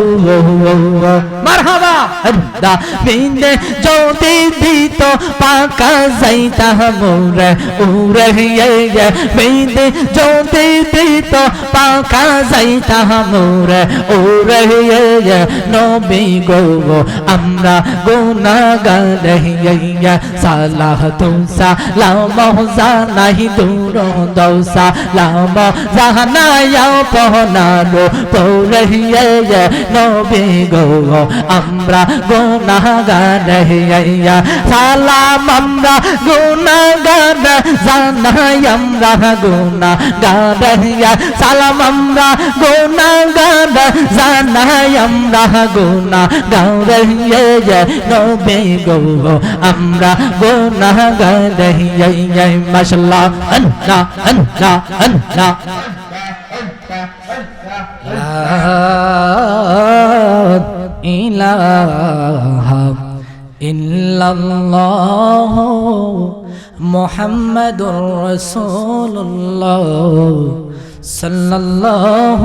মারহাবা আল্লাহ বিনে যদি দিত পাকা যাইতা মোরে উরে বিনে যদি দিত পাকা যাইতা মোরে উরে নবী গো আমরা গুনাহগার সালাহ তুম সালাম জানাহি দুরুদ সালাম জানায়া পহনানো পৌরে নবী গো আমরা গুনাহগার সালাম আমরা গুনাহগার জানাই আমরা গুনাহগার সালাম আমরা গুনাহগার জানাই আমরা গুনাহগার নবী গো আমরা গুনাহগার মাশাআল্লাহ আল্লাহ আল্লাহ আল্লাহ লা ইলাহা ইল্লাল্লাহ মুহাম্মাদুর রাসূলুল্লাহ সাল্লাল্লাহু